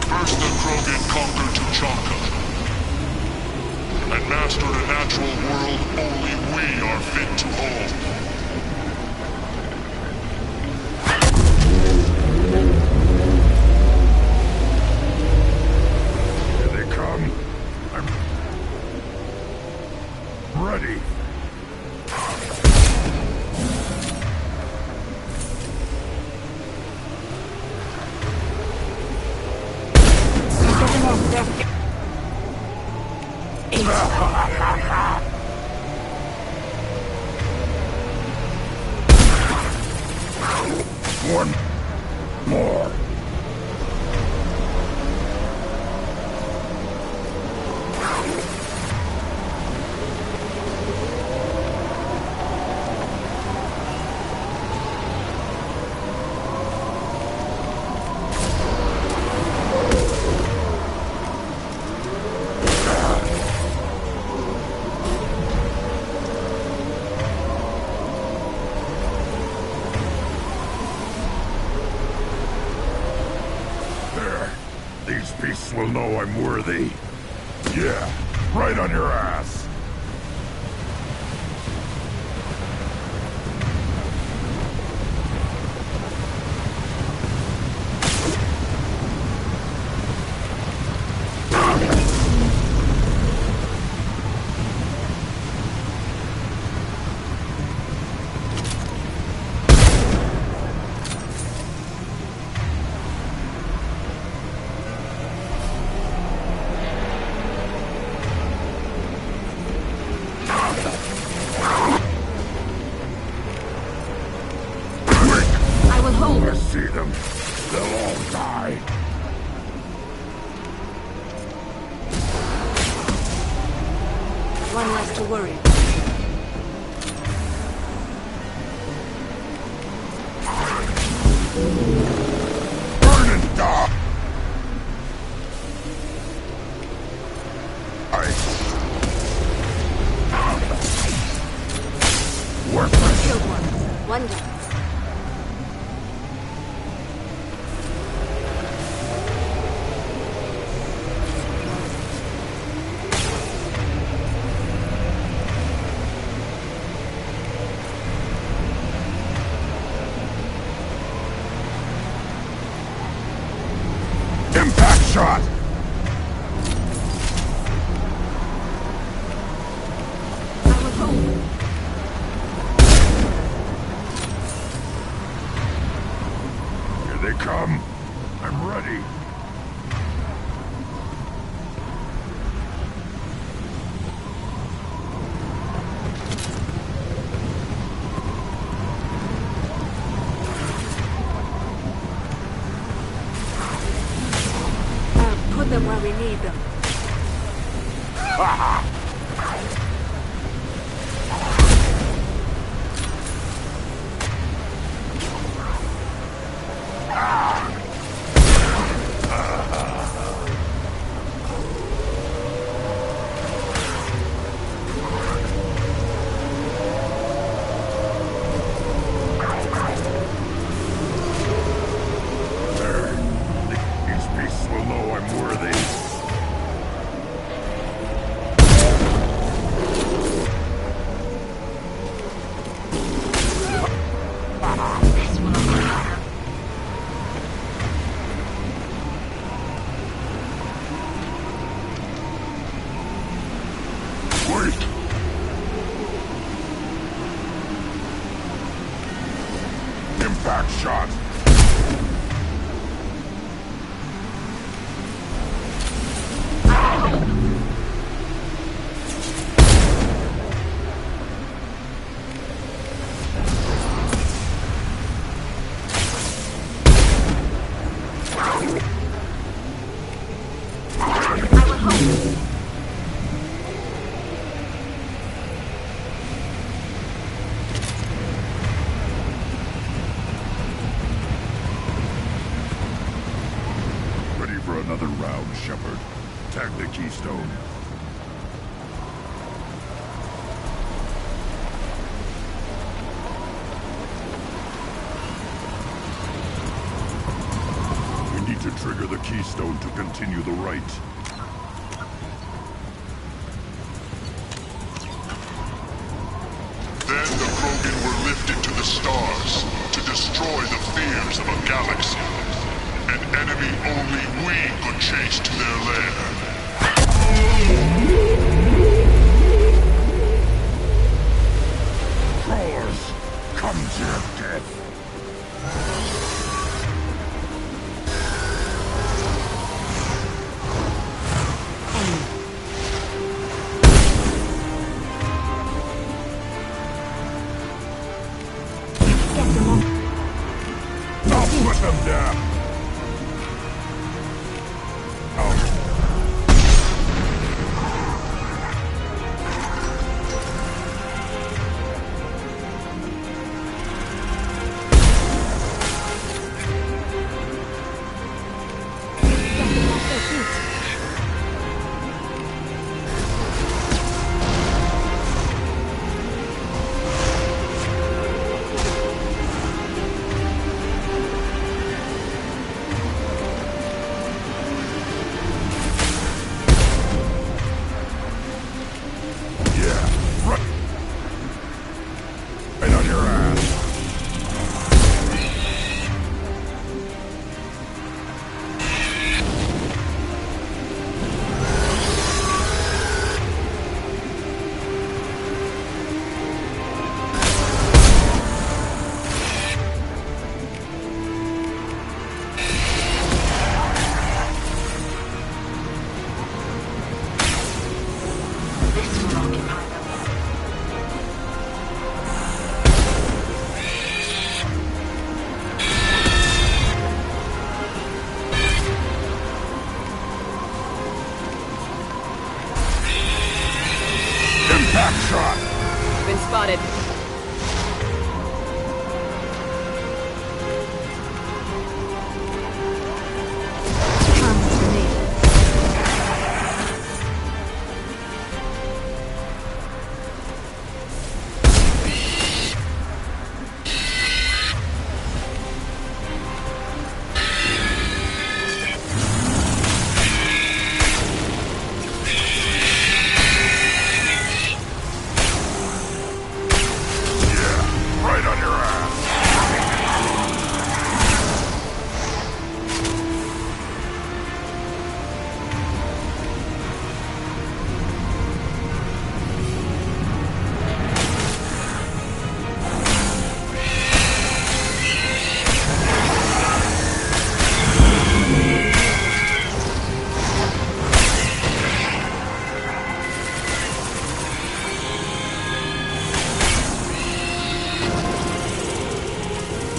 First the Krogan conquered Tachanka and mastered a natural world only we are One more. These beasts will know I'm worthy. Yeah, right on your ass. I see them. They'll all die. One less to worry. Burn and die! Worthless. Killed one. One down. Impact shot! I will hold. Here they come. I'm ready. Put them where we need them. These beasts will know I'm worthy. Wait! Impact shot! Ready for another round, Shepard. Tag the keystone. We need to trigger the keystone to continue the right. Then the Krogan were lifted to the stars to destroy the fears of a galaxy. An enemy only we could chase to their lair. Crawlers, come to your death. put them down. Been spotted.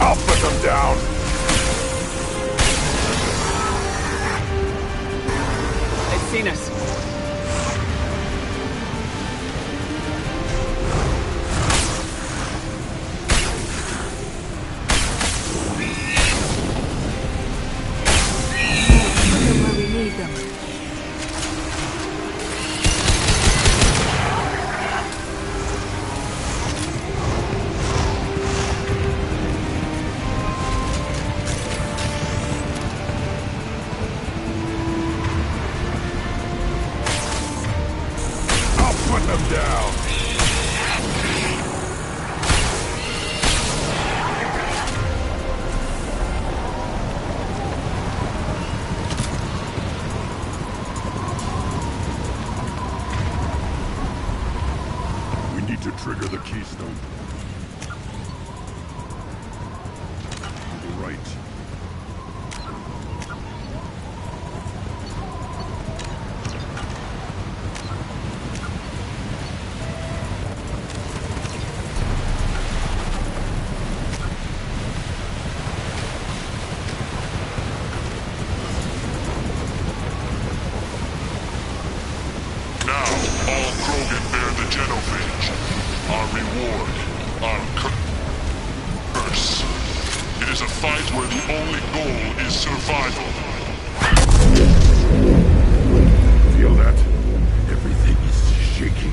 I'll put them down. They've seen us. Put them where we need them. Put them down. We need to trigger the keystone. To the right. Our reward, our curse. It is a fight where the only goal is survival. Feel that? Everything is shaking.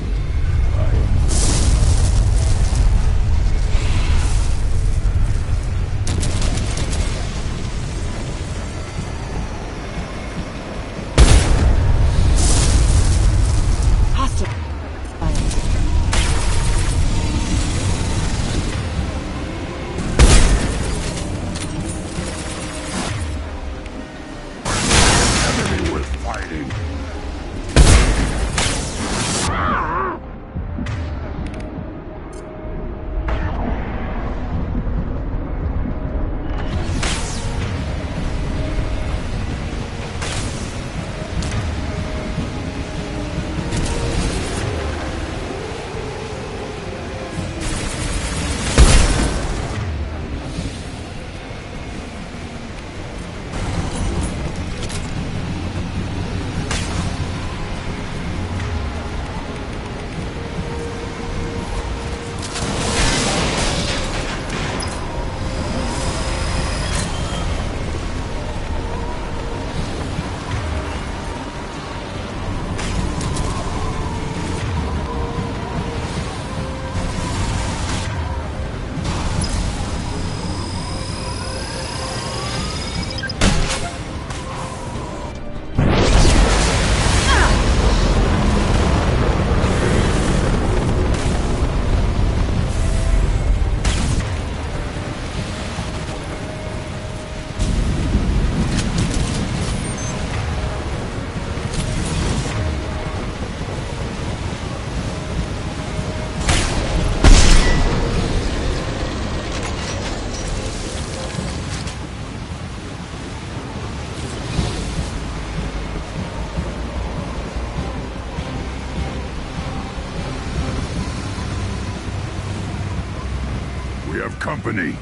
We have company.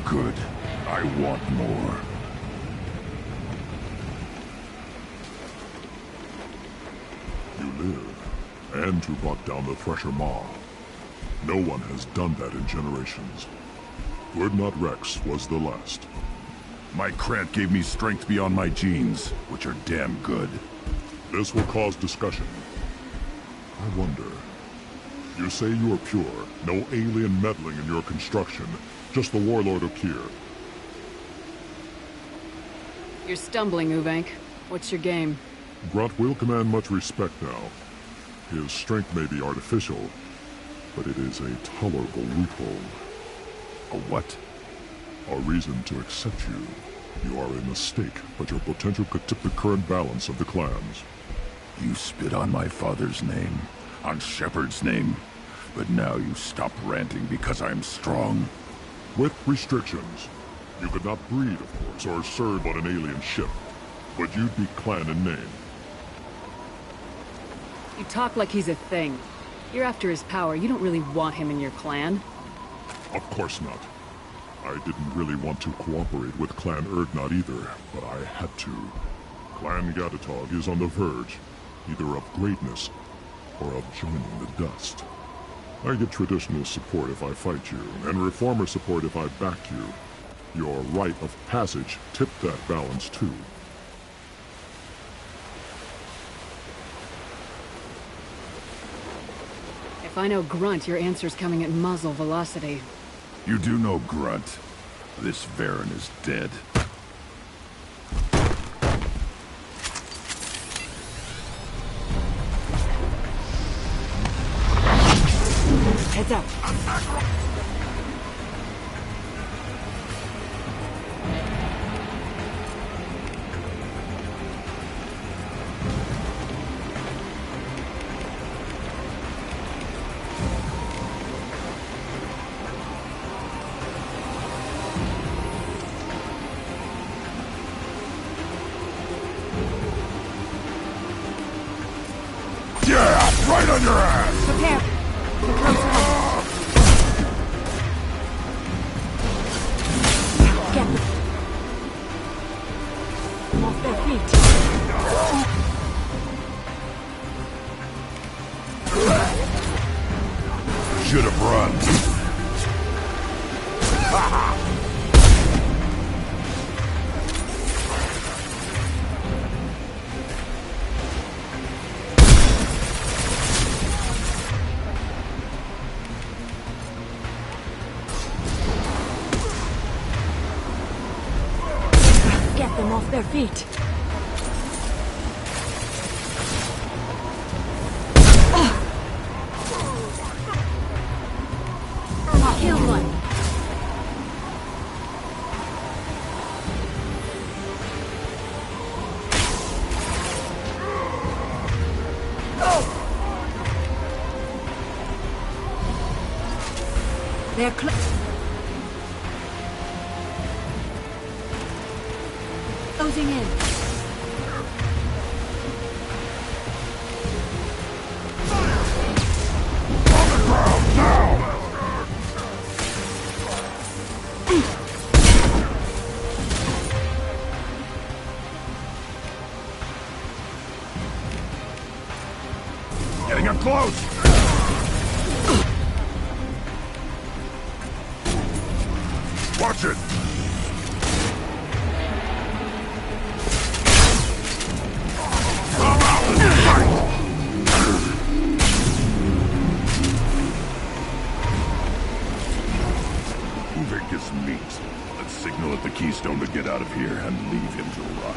Good. I want more. You live, and you brought down the Thresher Maw. No one has done that in generations. Urdnot Rex was the last. My Krant gave me strength beyond my genes, which are damn good. This will cause discussion. I wonder... You say you are pure, no alien meddling in your construction, just the Warlord of Kier. You're stumbling, Uvank. What's your game? Grunt will command much respect now. His strength may be artificial, but it is a tolerable loophole. A what? A reason to accept you. You are a mistake, but your potential could tip the current balance of the clans. You spit on my father's name, on Shepard's name, but now you stop ranting because I'm strong. With restrictions. You could not breed, of course, or serve on an alien ship, but you'd be clan in name. You talk like he's a thing. You're after his power. You don't really want him in your clan. Of course not. I didn't really want to cooperate with Clan Urdnot either, but I had to. Clan Gatatog is on the verge, either of greatness or of joining the dust. I get traditional support if I fight you, and reformer support if I back you. Your rite of passage tipped that balance too. If I know Grunt, your answer's coming at muzzle velocity. You do know Grunt. This Varen is dead. Heads up. Yeah! Right on your ass! Prepare. We're close enough. Get them off their feet. Should have run. Get them off their feet. Kill one. They're closing in. On the ground now! Getting up close! Watch it! Uvik is meat. Let's signal at the Keystone to get out of here and leave him to rot.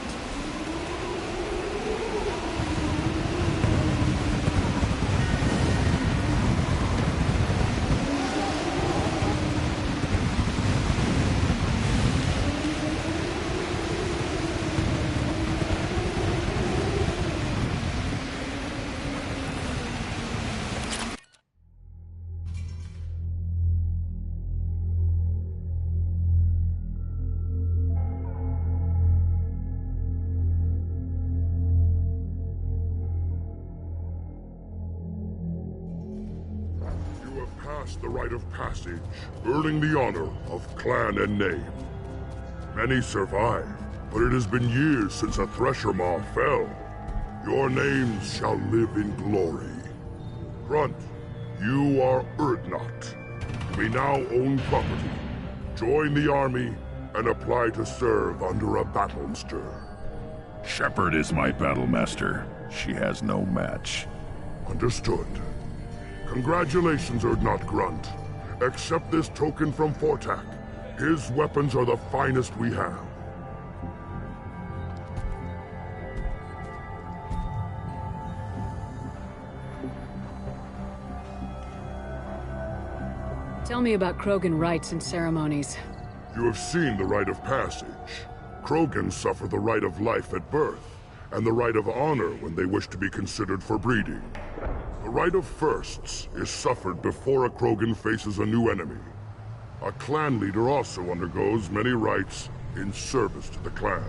passed the rite of passage, earning the honor of clan and name. Many survive, but it has been years since a Thresher Maw fell. Your names shall live in glory. Grunt, you are Urdnot. You may now own property. Join the army and apply to serve under a Battlemaster. Shepard is my battlemaster. She has no match. Understood. Congratulations, Urdnot Grunt. Accept this token from Fortak. His weapons are the finest we have. Tell me about Krogan rites and ceremonies. You have seen the rite of passage. Krogans suffer the rite of life at birth, and the rite of honor when they wish to be considered for breeding. The rite of firsts is suffered before a Krogan faces a new enemy. A clan leader also undergoes many rites in service to the clan.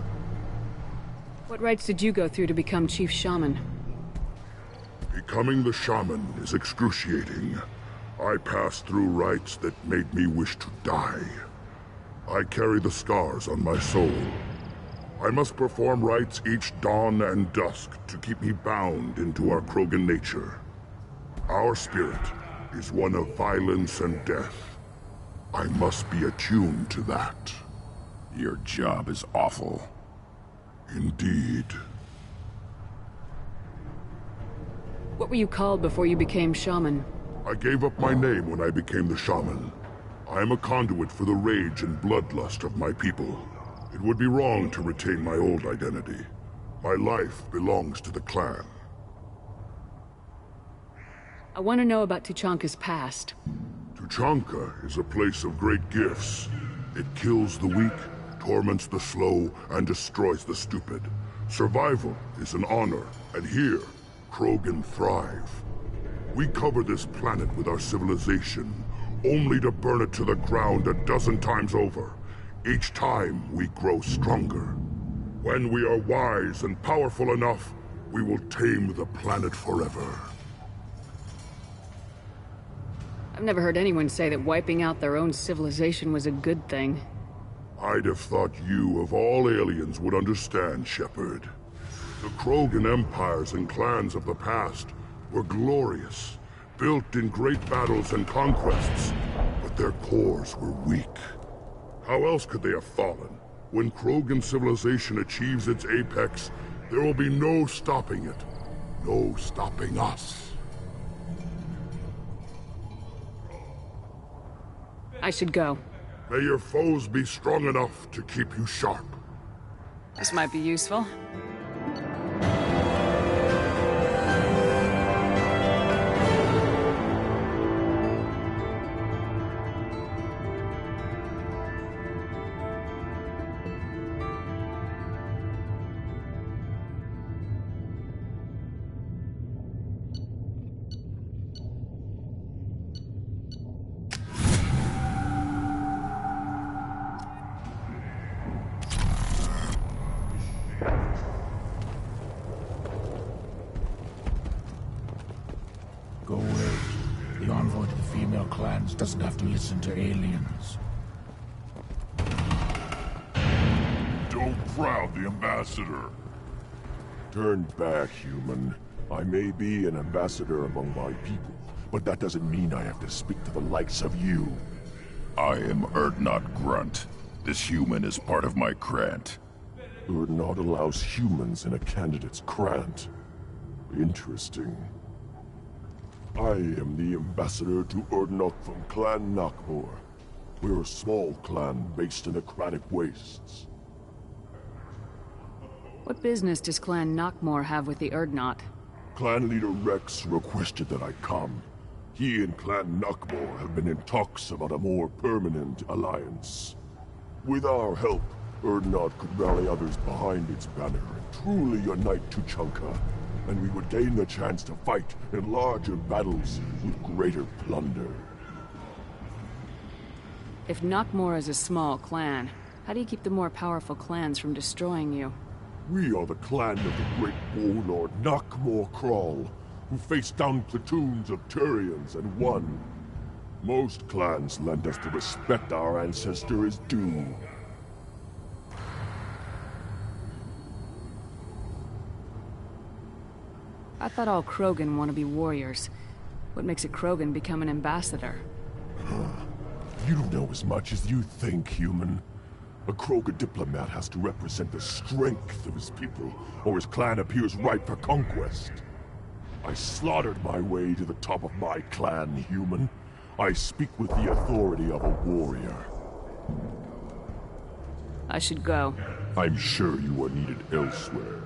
What rites did you go through to become Chief Shaman? Becoming the shaman is excruciating. I passed through rites that made me wish to die. I carry the scars on my soul. I must perform rites each dawn and dusk to keep me bound into our Krogan nature. Our spirit is one of violence and death. I must be attuned to that. Your job is awful. Indeed. What were you called before you became Shaman? I gave up my name when I became the shaman. I am a conduit for the rage and bloodlust of my people. It would be wrong to retain my old identity. My life belongs to the clan. I want to know about Tuchanka's past. Tuchanka is a place of great gifts. It kills the weak, torments the slow, and destroys the stupid. Survival is an honor, and here, Krogan thrive. We cover this planet with our civilization, only to burn it to the ground a dozen times over. Each time, we grow stronger. When we are wise and powerful enough, we will tame the planet forever. I've never heard anyone say that wiping out their own civilization was a good thing. I'd have thought you, of all aliens, would understand, Shepard. The Krogan empires and clans of the past were glorious, built in great battles and conquests, but their cores were weak. How else could they have fallen? When Krogan civilization achieves its apex, there will be no stopping it. No stopping us. I should go. May your foes be strong enough to keep you sharp. This might be useful. Go away. The envoy to the female clans doesn't have to listen to aliens. Don't crowd the ambassador. Turn back, human. I may be an ambassador among my people, but that doesn't mean I have to speak to the likes of you. I am Urdnot Grunt. This human is part of my Krant. Urdnot allows humans in a candidate's Krant. Interesting. I am the ambassador to Urdnot from Clan Nakmor. We're a small clan based in aquatic wastes. What business does Clan Nakmor have with the Urdnot? Clan leader Rex requested that I come. He and Clan Nakmor have been in talks about a more permanent alliance. With our help, Urdnot could rally others behind its banner and truly unite Tuchanka, and we would gain the chance to fight in larger battles with greater plunder. If Nakmor is a small clan, how do you keep the more powerful clans from destroying you? We are the clan of the great warlord Nakmor Crawl, who faced down platoons of Turians and won. Most clans lend us to respect our ancestor is due. I thought all Krogan want to be warriors. What makes a Krogan become an ambassador? You don't know as much as you think, human. A Krogan diplomat has to represent the strength of his people, or his clan appears ripe for conquest. I slaughtered my way to the top of my clan, human. I speak with the authority of a warrior. I should go. I'm sure you are needed elsewhere.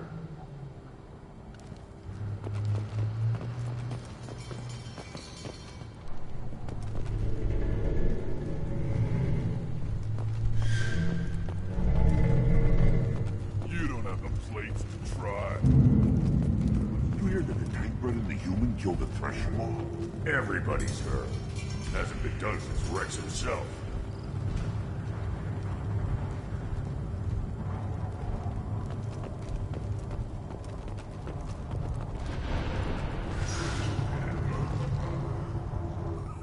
You don't have the plates to try. You hear that the tank brother and the human killed the Thresher Maw? Everybody's heard. Hasn't been done since Rex himself.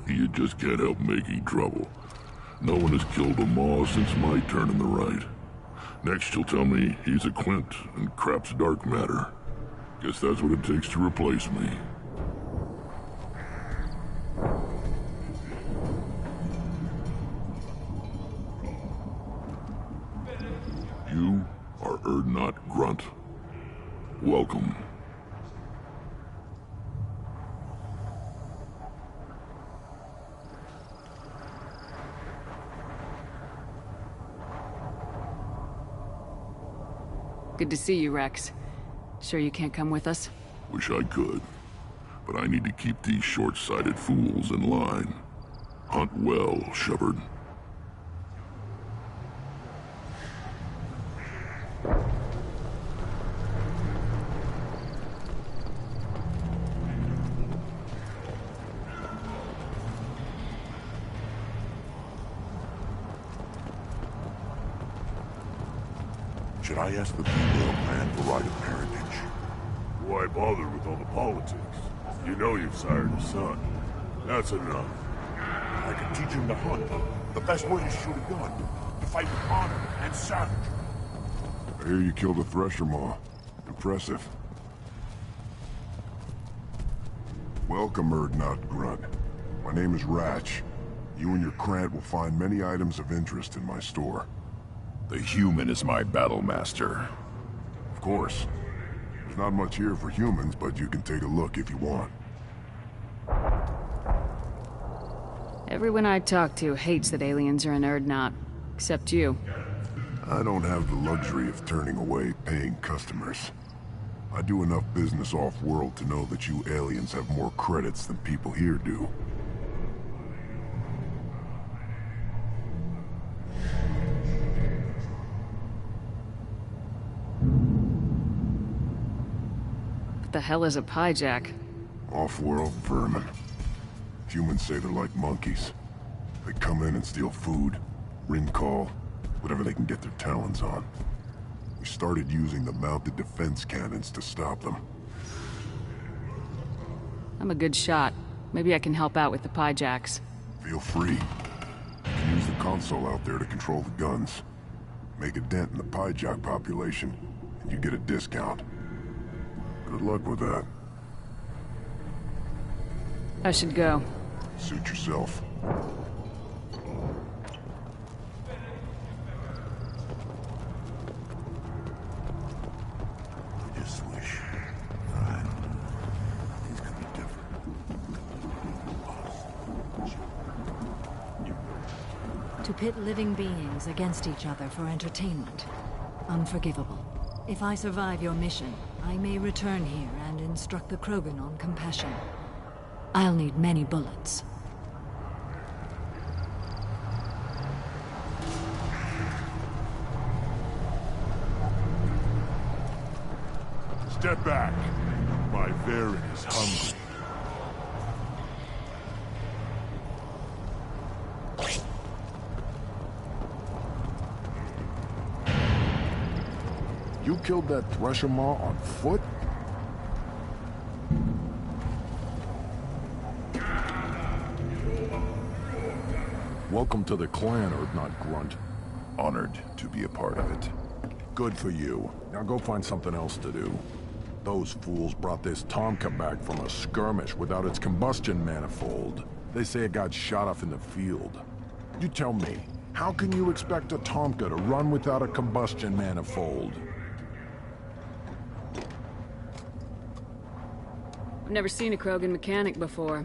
You just can't help making trouble. No one has killed a Maw since my turn in the right. Next you'll tell me he's a Quint and crap's dark matter. Guess that's what it takes to replace me. You are Urdnot Grunt. Welcome. Good to see you, Rex. Sure you can't come with us? Wish I could, but I need to keep these short-sighted fools in line. Hunt well, Shepard. Should I ask the female man for right of parentage? Why bother with all the politics? You know you've sired a son. That's enough. I can teach him to hunt. The best way to shoot a gun. To fight with honor and savagery. I hear you killed a Thresher Maw. Impressive. Welcome, Urdnot Grunt. My name is Ratch. You and your Krant will find many items of interest in my store. The human is my battle master. Of course. There's not much here for humans, but you can take a look if you want. Everyone I talk to hates that aliens are in Urdnot. Except you. I don't have the luxury of turning away paying customers. I do enough business off-world to know that you aliens have more credits than people here do. What the hell is a pyjak? Off-world vermin. Humans say they're like monkeys. They come in and steal food, ring call, whatever they can get their talons on. We started using the mounted defense cannons to stop them. I'm a good shot. Maybe I can help out with the pyjaks. Feel free. You can use the console out there to control the guns. Make a dent in the pyjak population, and you get a discount. Good luck with that. I should go. Suit yourself. I just wish things could be different. To pit living beings against each other for entertainment. Unforgivable. If I survive your mission, I may return here and instruct the Krogan on compassion. I'll need many bullets. Step back. My Varyn is hungry. You killed that Thresher Maw on foot? Welcome to the clan, Urdnot Grunt. Honored to be a part of it. Good for you. Now go find something else to do. Those fools brought this Tomka back from a skirmish without its combustion manifold. They say it got shot off in the field. You tell me, how can you expect a Tomka to run without a combustion manifold? I've never seen a Krogan mechanic before.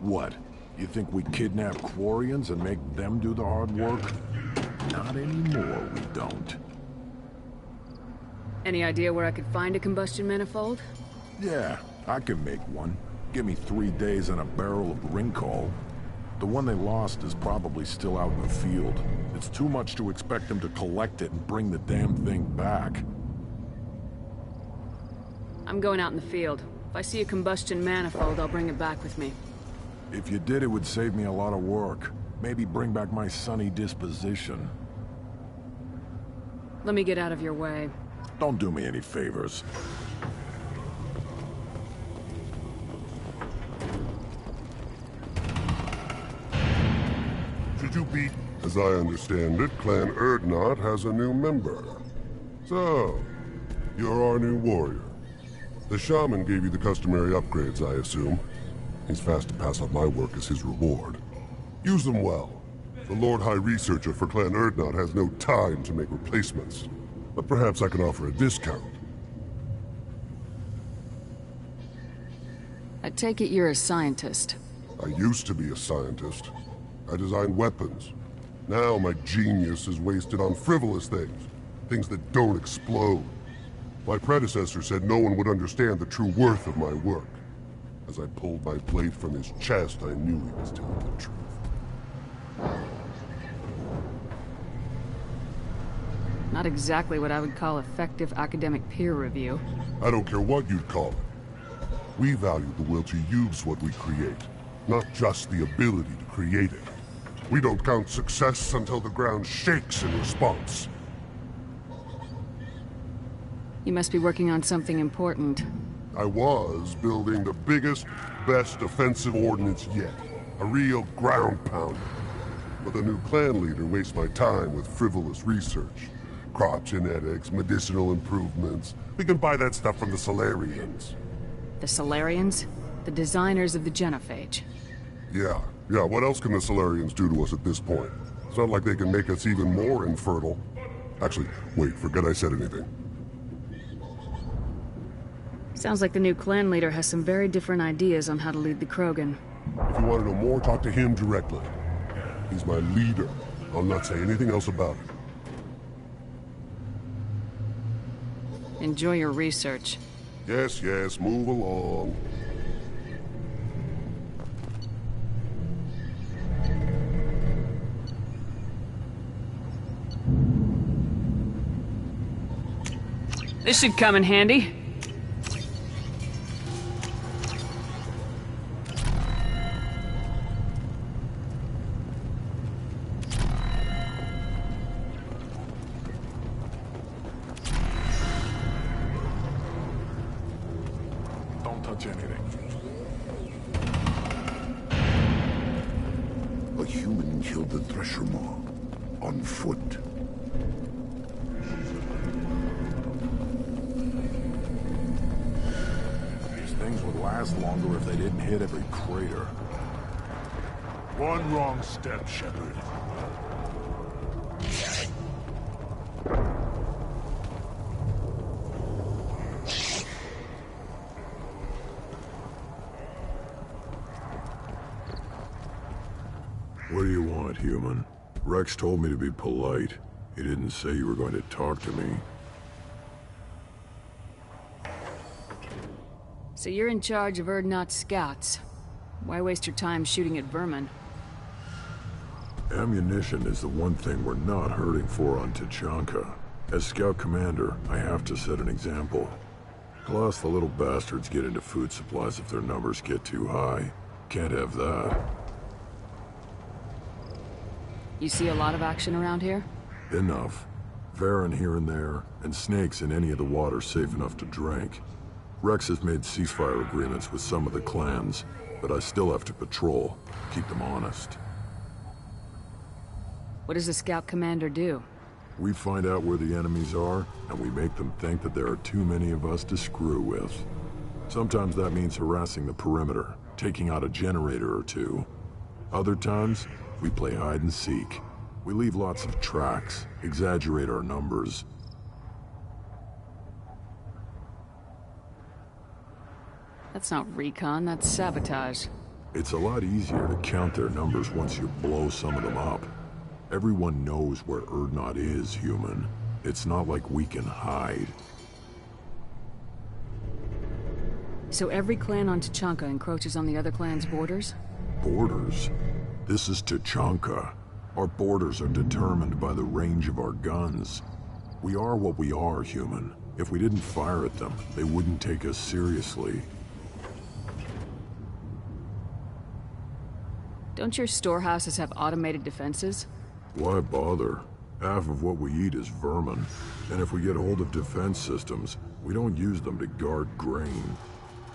What? You think we kidnap Quarians and make them do the hard work? Not anymore, we don't. Any idea where I could find a combustion manifold? Yeah, I can make one. Give me 3 days and a barrel of Ringcall. The one they lost is probably still out in the field. It's too much to expect them to collect it and bring the damn thing back. I'm going out in the field. If I see a combustion manifold, I'll bring it back with me. If you did, it would save me a lot of work. Maybe bring back my sunny disposition. Let me get out of your way. Don't do me any favors. Should you be... As I understand it, Clan Urdnot has a new member. So, you're our new warrior. The shaman gave you the customary upgrades, I assume. He's fast to pass on my work as his reward. Use them well. The Lord High Researcher for Clan Urdnot has no time to make replacements. But perhaps I can offer a discount. I take it you're a scientist. I used to be a scientist. I designed weapons. Now my genius is wasted on frivolous things. Things that don't explode. My predecessor said no one would understand the true worth of my work. As I pulled my blade from his chest, I knew he was telling the truth. Not exactly what I would call effective academic peer review. I don't care what you'd call it. We value the will to use what we create, not just the ability to create it. We don't count success until the ground shakes in response. You must be working on something important. I was building the biggest, best offensive ordnance yet. A real ground pounder. But the new clan leader wastes my time with frivolous research. Crop genetics, medicinal improvements. We can buy that stuff from the Solarians. The Solarians? The designers of the Genophage. Yeah, what else can the Solarians do to us at this point? It's not like they can make us even more infertile. Actually, wait, forget I said anything. Sounds like the new clan leader has some very different ideas on how to lead the Krogan. If you want to know more, talk to him directly. He's my leader. I'll not say anything else about it. Enjoy your research. Yes, move along. This should come in handy. Don't touch anything. A human killed the Thresher Maw on foot. Things would last longer if they didn't hit every crater. One wrong step, Shepard. What do you want, human? Rex told me to be polite. He didn't say you were going to talk to me. So you're in charge of Urdnot's scouts. Why waste your time shooting at vermin? Ammunition is the one thing we're not hurting for on Tachanka. As scout commander, I have to set an example. Plus, the little bastards get into food supplies if their numbers get too high. Can't have that. You see a lot of action around here? Enough. Varen here and there, and snakes in any of the water safe enough to drink. Rex has made ceasefire agreements with some of the clans, but I still have to patrol, keep them honest. What does the scout commander do? We find out where the enemies are, and we make them think that there are too many of us to screw with. Sometimes that means harassing the perimeter, taking out a generator or two. Other times, we play hide and seek. We leave lots of tracks, exaggerate our numbers. That's not recon, that's sabotage. It's a lot easier to count their numbers once you blow some of them up. Everyone knows where Urdnot is, human. It's not like we can hide. So every clan on Tachanka encroaches on the other clan's borders? Borders? This is Tachanka. Our borders are determined by the range of our guns. We are what we are, human. If we didn't fire at them, they wouldn't take us seriously. Don't your storehouses have automated defenses? Why bother? Half of what we eat is vermin. And if we get hold of defense systems, we don't use them to guard grain.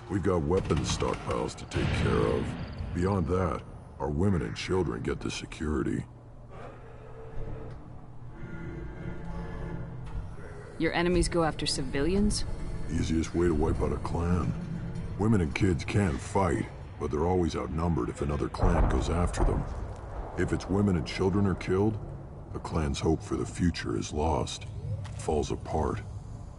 We've got weapons stockpiles to take care of. Beyond that, our women and children get the security. Your enemies go after civilians? Easiest way to wipe out a clan. Women and kids can fight, but they're always outnumbered if another clan goes after them. If its women and children are killed, the clan's hope for the future is lost. Falls apart.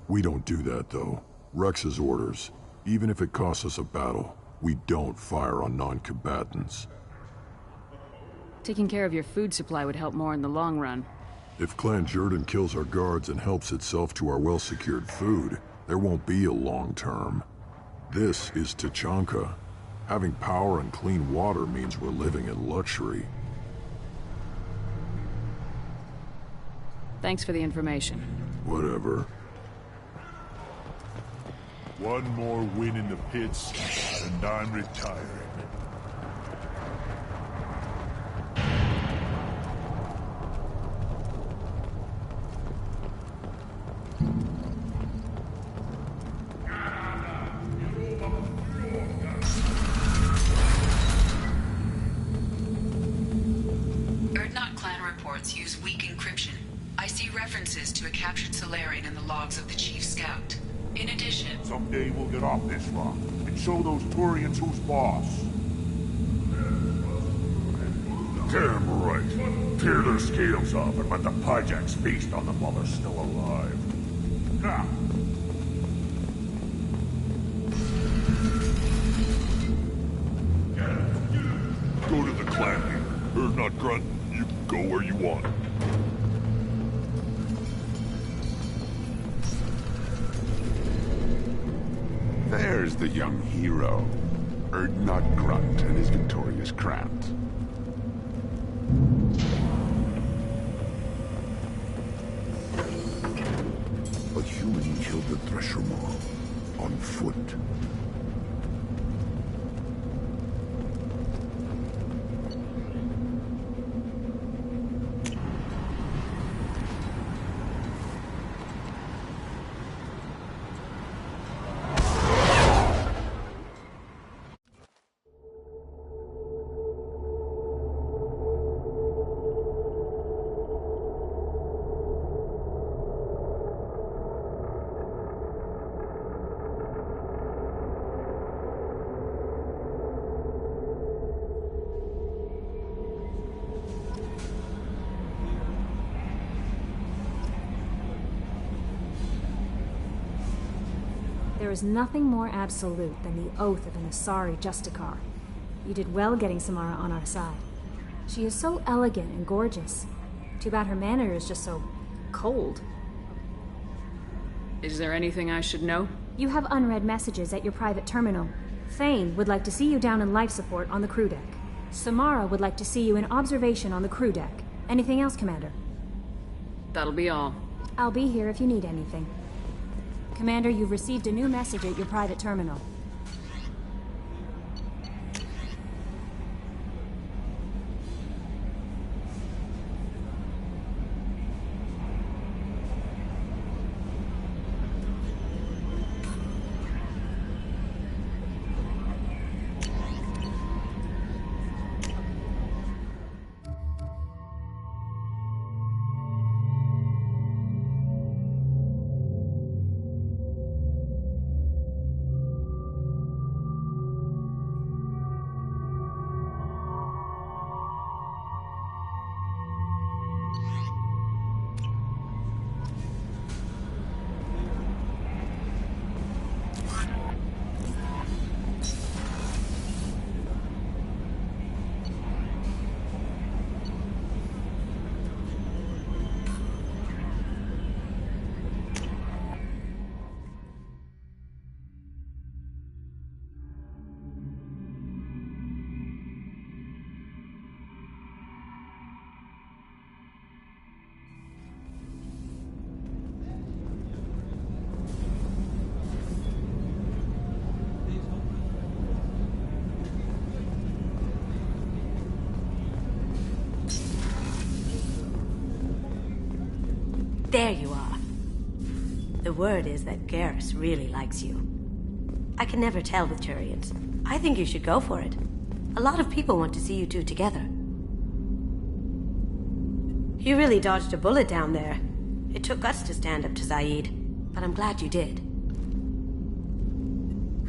We don't do that, though. Rex's orders. Even if it costs us a battle, we don't fire on non-combatants. Taking care of your food supply would help more in the long run. If Clan Jordan kills our guards and helps itself to our well-secured food, there won't be a long term. This is Tachanka. Having power and clean water means we're living in luxury. Thanks for the information. Whatever. One more win in the pits, and I'm retiring. Urdnot clan reports use weak encryption. I see references to a captured Solarian in the logs of the Chief Scout. In addition... Someday we'll get off this rock and show those Turians who's boss. Damn right. Tear their scales off and let the Pyjaks feast on them while they're still alive. Ha! Go to the clan leader. Urdnot Grunt, you can go where you want. There's the young hero. Urdnot Grunt and his victorious Krant. A human killed the Thresher Maw on foot. There is nothing more absolute than the oath of an Asari Justicar. You did well getting Samara on our side. She is so elegant and gorgeous. Too bad her manner is just so cold. Is there anything I should know? You have unread messages at your private terminal. Thane would like to see you down in life support on the crew deck. Samara would like to see you in observation on the crew deck. Anything else, Commander? That'll be all. I'll be here if you need anything. Commander, you've received a new message at your private terminal. There you are. The word is that Garrus really likes you. I can never tell with Turians. I think you should go for it. A lot of people want to see you two together. You really dodged a bullet down there. It took guts to stand up to Zaid, but I'm glad you did.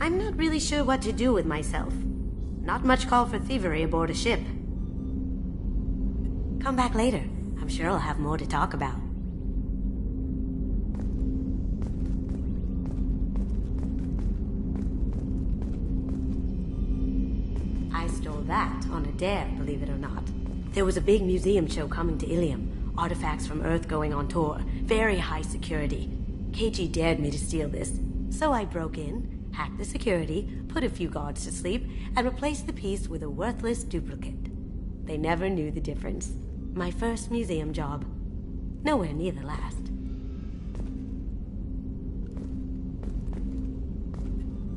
I'm not really sure what to do with myself. Not much call for thievery aboard a ship. Come back later. I'm sure I'll have more to talk about. I stole that on a dare, believe it or not. There was a big museum show coming to Ilium. Artifacts from Earth going on tour. Very high security. KG dared me to steal this. So I broke in, hacked the security, put a few guards to sleep, and replaced the piece with a worthless duplicate. They never knew the difference. My first museum job. Nowhere near the last.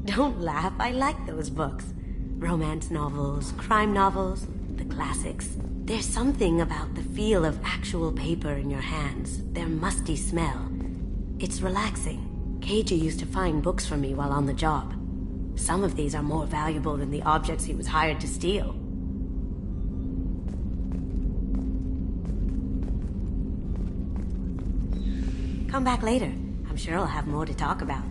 Don't laugh, I like those books. Romance novels, crime novels, the classics. There's something about the feel of actual paper in your hands, their musty smell. It's relaxing. KG used to find books for me while on the job. Some of these are more valuable than the objects he was hired to steal. Come back later. I'm sure I'll have more to talk about.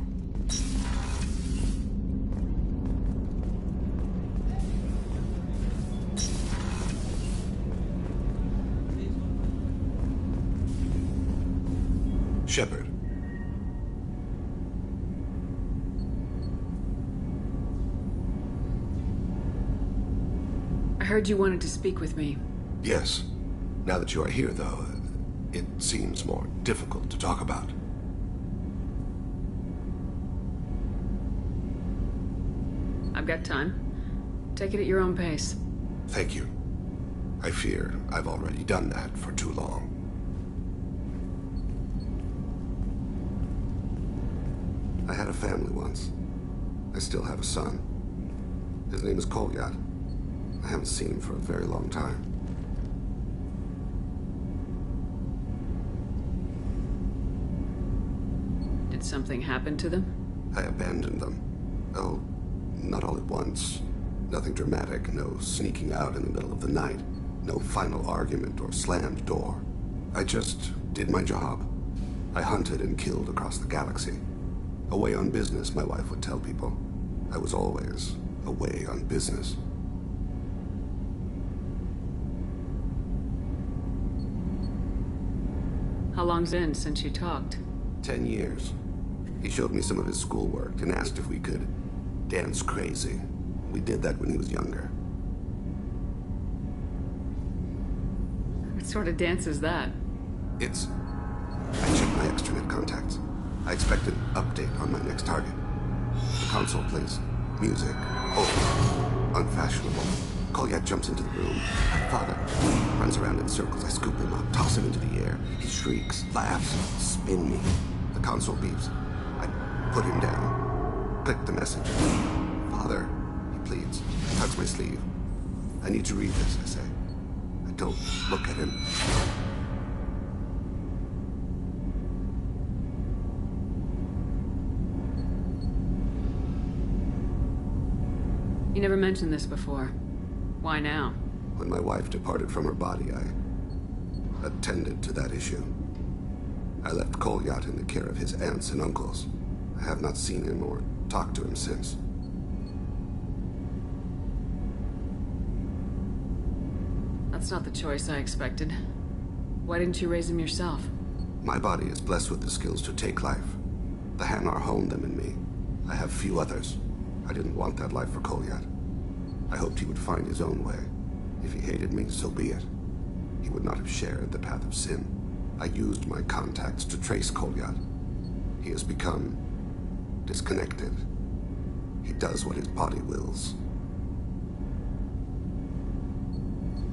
Shepard. I heard you wanted to speak with me. Yes. Now that you are here, though, it seems more difficult to talk about. I've got time. Take it at your own pace. Thank you. I fear I've already done that for too long. I had a family once. I still have a son. His name is Kolyat. I haven't seen him for a very long time. Did something happen to them? I abandoned them. Oh, not all at once. Nothing dramatic, no sneaking out in the middle of the night, no final argument or slammed door. I just did my job. I hunted and killed across the galaxy. Away on business, my wife would tell people. I was always away on business. How long's in since you talked? 10 years. He showed me some of his schoolwork and asked if we could dance crazy. We did that when he was younger. What sort of dance is that? It's... I checked my extranet contacts. I expect an update on my next target. The console plays music, old, unfashionable. Kolyat jumps into the room. My father runs around in circles. I scoop him up, toss him into the air. He shrieks, laughs, spin me. The console beeps. I put him down. Click the message. Father, he pleads. Tugs my sleeve. I need to read this, I say. I don't look at him. You never mentioned this before. Why now? When my wife departed from her body, I attended to that issue. I left Kolyat in the care of his aunts and uncles. I have not seen him or talked to him since. That's not the choice I expected. Why didn't you raise him yourself? My body is blessed with the skills to take life. The Hanar honed them in me. I have few others. I didn't want that life for Kolyat. I hoped he would find his own way. If he hated me, so be it. He would not have shared the path of sin. I used my contacts to trace Kolyat. He has become disconnected. He does what his body wills.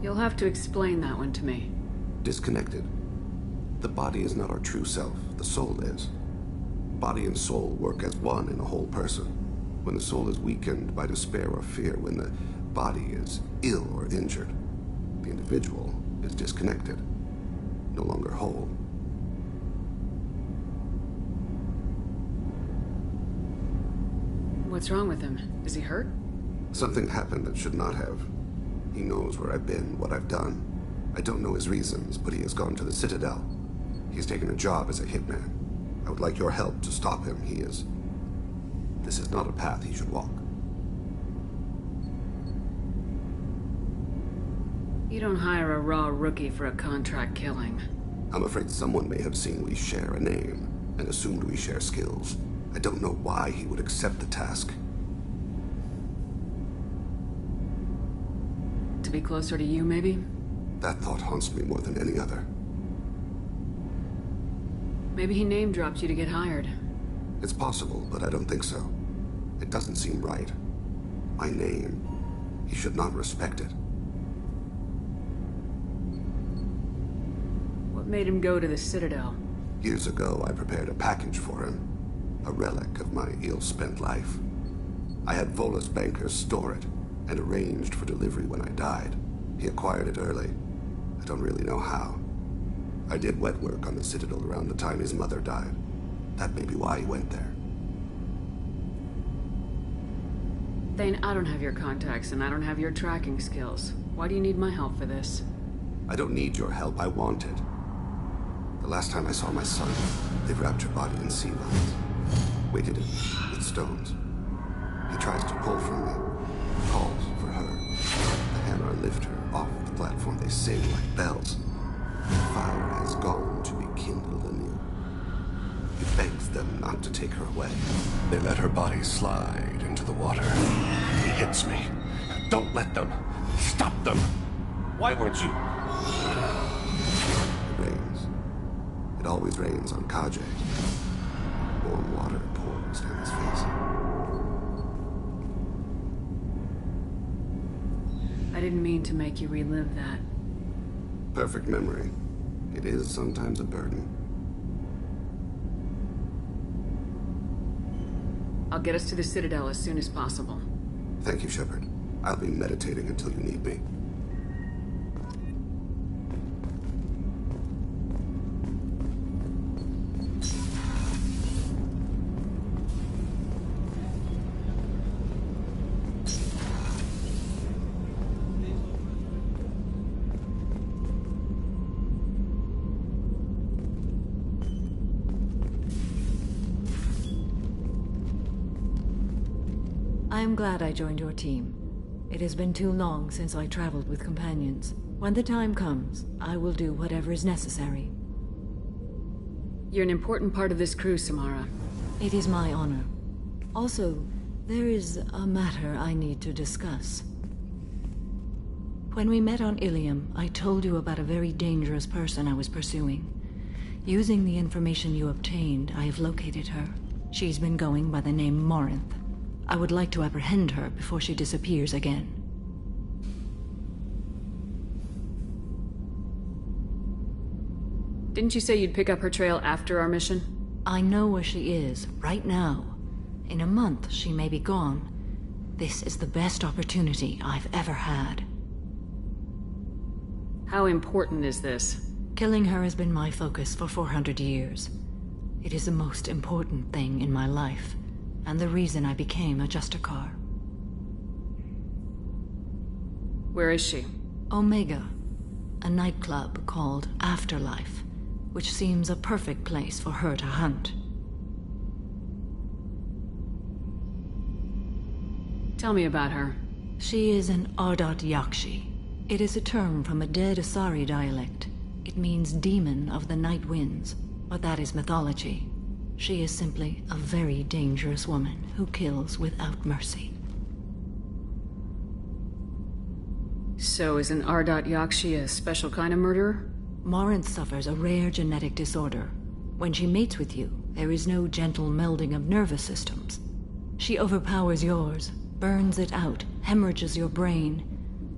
You'll have to explain that one to me. Disconnected. The body is not our true self. The soul is. Body and soul work as one in a whole person. When the soul is weakened by despair or fear, when the body is ill or injured, the individual is disconnected, no longer whole. What's wrong with him? Is he hurt? Something happened that should not have. He knows where I've been, what I've done. I don't know his reasons, but he has gone to the Citadel. He's taken a job as a hitman. I would like your help to stop him. This is not a path he should walk. You don't hire a raw rookie for a contract killing. I'm afraid someone may have seen we share a name and assumed we share skills. I don't know why he would accept the task. To be closer to you, maybe? That thought haunts me more than any other. Maybe he name-dropped you to get hired. It's possible, but I don't think so. It doesn't seem right. My name. He should not respect it. What made him go to the Citadel? Years ago, I prepared a package for him. A relic of my ill-spent life. I had Volus bankers store it, and arranged for delivery when I died. He acquired it early. I don't really know how. I did wet work on the Citadel around the time his mother died. That may be why he went there. Thane, I don't have your contacts, and I don't have your tracking skills. Why do you need my help for this? I don't need your help. I want it. The last time I saw my son, they wrapped your body in sea lines. Weighted it with stones. He tries to pull from me. Calls for her. The hammer lift her off the platform. They sing like bells. The fire has gone to be kindled anew. He begs them not to take her away. They let her body slide into the water. He hits me. Don't let them. Stop them. Why weren't you? It rains. It always rains on Kaje. Warm water pours down his face. I didn't mean to make you relive that. Perfect memory. It is sometimes a burden. I'll get us to the Citadel as soon as possible. Thank you, Shepard. I'll be meditating until you need me. I am glad I joined your team. It has been too long since I traveled with companions. When the time comes, I will do whatever is necessary. You're an important part of this crew, Samara. It is my honor. Also, there is a matter I need to discuss. When we met on Ilium, I told you about a very dangerous person I was pursuing. Using the information you obtained, I have located her. She's been going by the name Morinth. I would like to apprehend her before she disappears again. Didn't you say you'd pick up her trail after our mission? I know where she is, right now. In a month, she may be gone. This is the best opportunity I've ever had. How important is this? Killing her has been my focus for 400 years. It is the most important thing in my life, and the reason I became a Justicar. Where is she? Omega, a nightclub called Afterlife, which seems a perfect place for her to hunt. Tell me about her. She is an Ardot Yakshi. It is a term from a dead Asari dialect. It means demon of the night winds, but that is mythology. She is simply a very dangerous woman who kills without mercy. So is an Ardot Yakshi a special kind of murderer? Morinth suffers a rare genetic disorder. When she mates with you, there is no gentle melding of nervous systems. She overpowers yours, burns it out, hemorrhages your brain.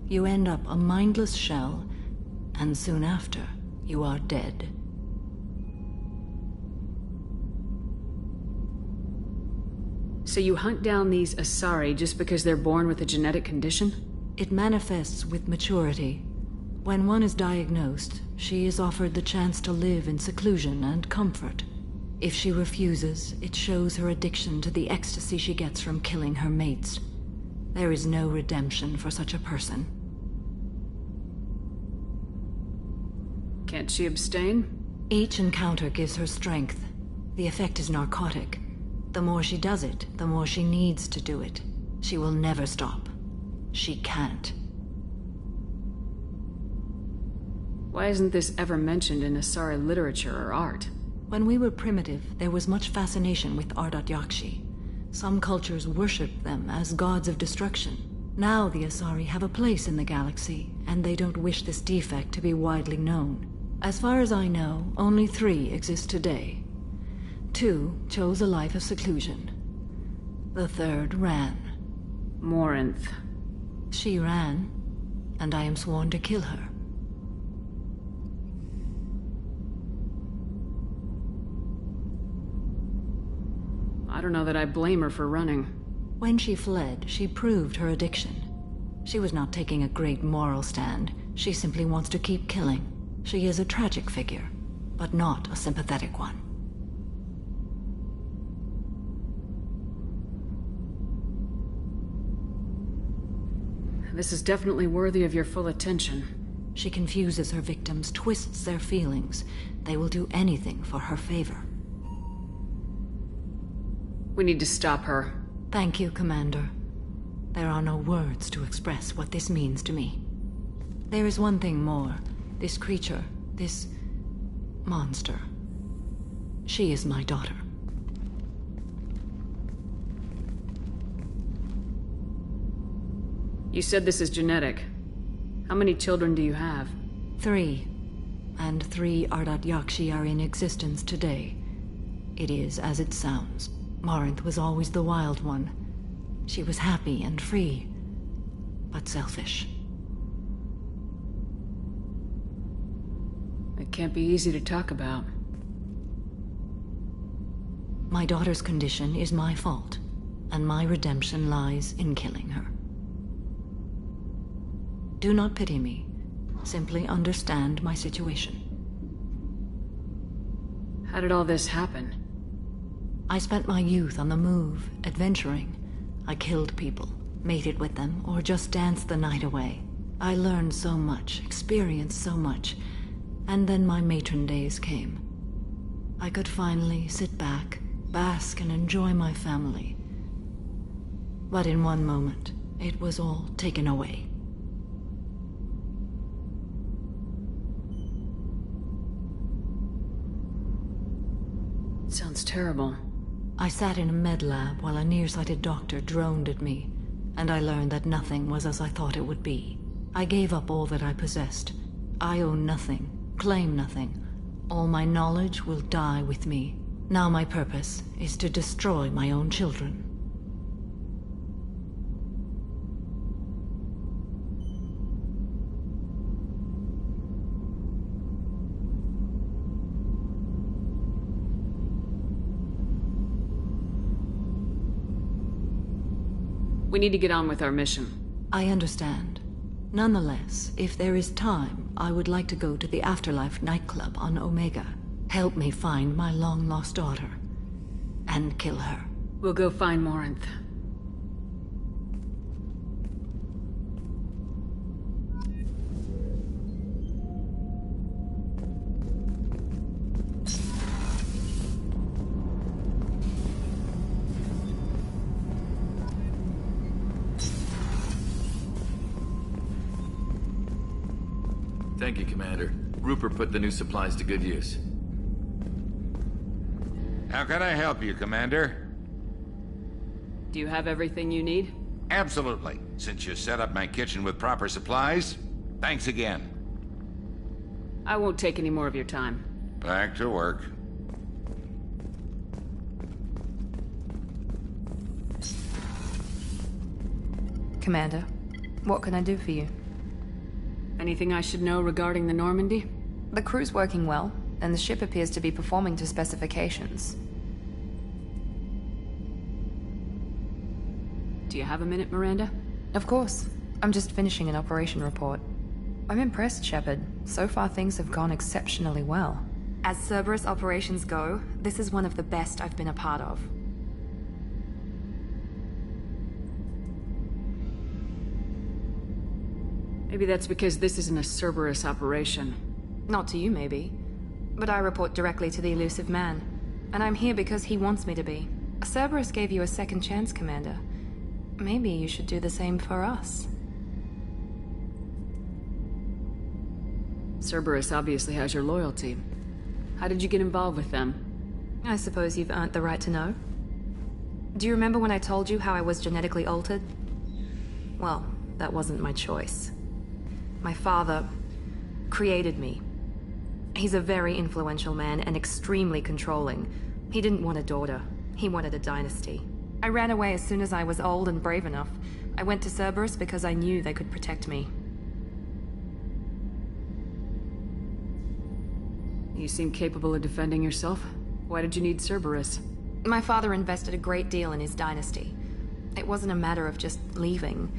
You end up a mindless shell, and soon after, you are dead. So you hunt down these Asari just because they're born with a genetic condition? It manifests with maturity. When one is diagnosed, she is offered the chance to live in seclusion and comfort. If she refuses, it shows her addiction to the ecstasy she gets from killing her mates. There is no redemption for such a person. Can't she abstain? Each encounter gives her strength. The effect is narcotic. The more she does it, the more she needs to do it. She will never stop. She can't. Why isn't this ever mentioned in Asari literature or art? When we were primitive, there was much fascination with Ardat Yakshi. Some cultures worshipped them as gods of destruction. Now the Asari have a place in the galaxy, and they don't wish this defect to be widely known. As far as I know, only 3 exist today. 2 chose a life of seclusion. The 3rd ran. Morinth. She ran, and I am sworn to kill her. I don't know that I blame her for running. When she fled, she proved her addiction. She was not taking a great moral stand. She simply wants to keep killing. She is a tragic figure, but not a sympathetic one. This is definitely worthy of your full attention. She confuses her victims, twists their feelings. They will do anything for her favor. We need to stop her. Thank you, Commander. There are no words to express what this means to me. There is one thing more. This creature, this monster. She is my daughter. You said this is genetic. How many children do you have? 3. And 3 Ardat Yakshi are in existence today. It is as it sounds. Morinth was always the wild one. She was happy and free, but selfish. It can't be easy to talk about. My daughter's condition is my fault, and my redemption lies in killing her. Do not pity me. Simply understand my situation. How did all this happen? I spent my youth on the move, adventuring. I killed people, mated with them, or just danced the night away. I learned so much, experienced so much, and then my matron days came. I could finally sit back, bask and enjoy my family. But in one moment, it was all taken away. Sounds terrible. I sat in a med lab while a nearsighted doctor droned at me, and I learned that nothing was as I thought it would be. I gave up all that I possessed. I own nothing, claim nothing. All my knowledge will die with me. Now my purpose is to destroy my own children. We need to get on with our mission. I understand. Nonetheless, if there is time, I would like to go to the Afterlife nightclub on Omega. Help me find my long-lost daughter. And kill her. We'll go find Morinth. Thank you, Commander. Rupert put the new supplies to good use. How can I help you, Commander? Do you have everything you need? Absolutely. Since you set up my kitchen with proper supplies, thanks again. I won't take any more of your time. Back to work. Commander, what can I do for you? Anything I should know regarding the Normandy? The crew's working well, and the ship appears to be performing to specifications. Do you have a minute, Miranda? Of course. I'm just finishing an operation report. I'm impressed, Shepard. So far things have gone exceptionally well. As Cerberus operations go, this is one of the best I've been a part of. Maybe that's because this isn't a Cerberus operation. Not to you, maybe. But I report directly to the elusive man. And I'm here because he wants me to be. Cerberus gave you a second chance, Commander. Maybe you should do the same for us. Cerberus obviously has your loyalty. How did you get involved with them? I suppose you've earned the right to know. Do you remember when I told you how I was genetically altered? Well, that wasn't my choice. My father created me. He's a very influential man and extremely controlling. He didn't want a daughter. He wanted a dynasty. I ran away as soon as I was old and brave enough. I went to Cerberus because I knew they could protect me. You seem capable of defending yourself. Why did you need Cerberus? My father invested a great deal in his dynasty. It wasn't a matter of just leaving.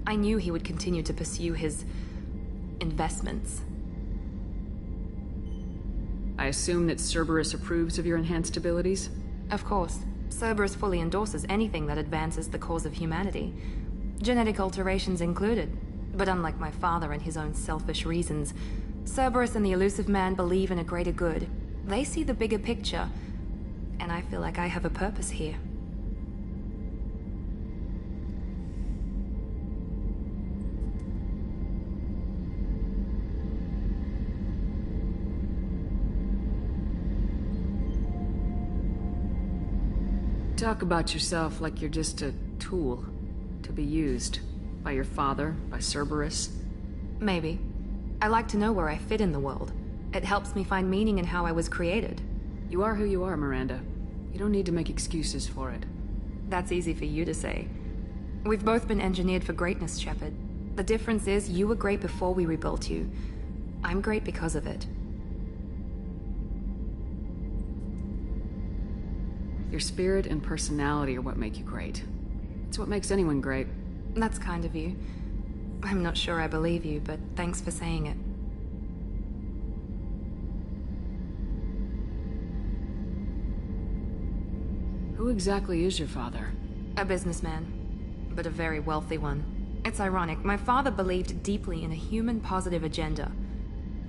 I knew he would continue to pursue his investments. I assume that Cerberus approves of your enhanced abilities? Of course. Cerberus fully endorses anything that advances the cause of humanity. Genetic alterations included. But unlike my father and his own selfish reasons, Cerberus and the elusive man believe in a greater good. They see the bigger picture, and I feel like I have a purpose here. Talk about yourself like you're just a tool to be used by your father, by Cerberus. Maybe. I like to know where I fit in the world. It helps me find meaning in how I was created. You are who you are, Miranda. You don't need to make excuses for it. That's easy for you to say. We've both been engineered for greatness, Shepard. The difference is you were great before we rebuilt you. I'm great because of it. Your spirit and personality are what make you great. It's what makes anyone great. That's kind of you. I'm not sure I believe you, but thanks for saying it. Who exactly is your father? A businessman, but a very wealthy one. It's ironic, my father believed deeply in a human-positive agenda.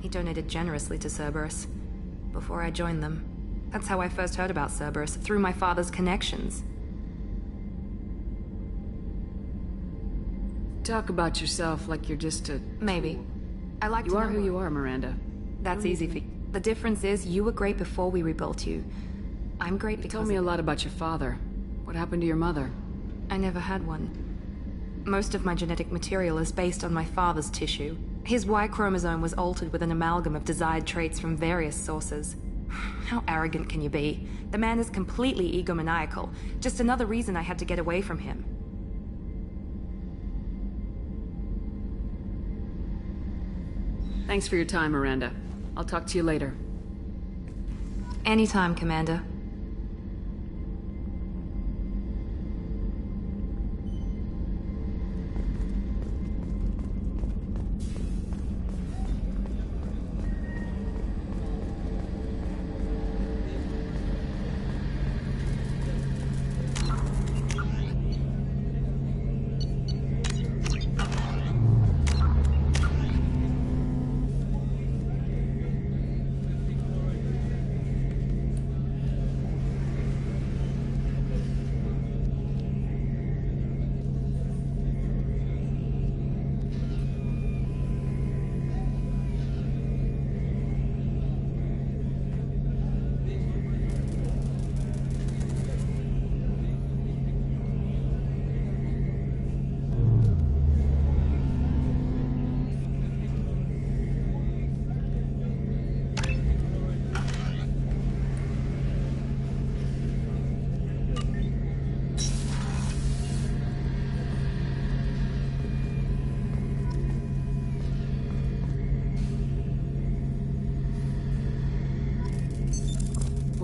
He donated generously to Cerberus before I joined them. That's how I first heard about Cerberus, through my father's connections. Talk about yourself like you're just a... Maybe. I like to You know are who you are, Miranda. That's easy for you. The difference is you were great before we rebuilt you. I'm great because... You told me a lot about your father. What happened to your mother? I never had one. Most of my genetic material is based on my father's tissue. His Y chromosome was altered with an amalgam of desired traits from various sources. How arrogant can you be? The man is completely egomaniacal. Just another reason I had to get away from him. Thanks for your time, Miranda. I'll talk to you later. Anytime, Commander.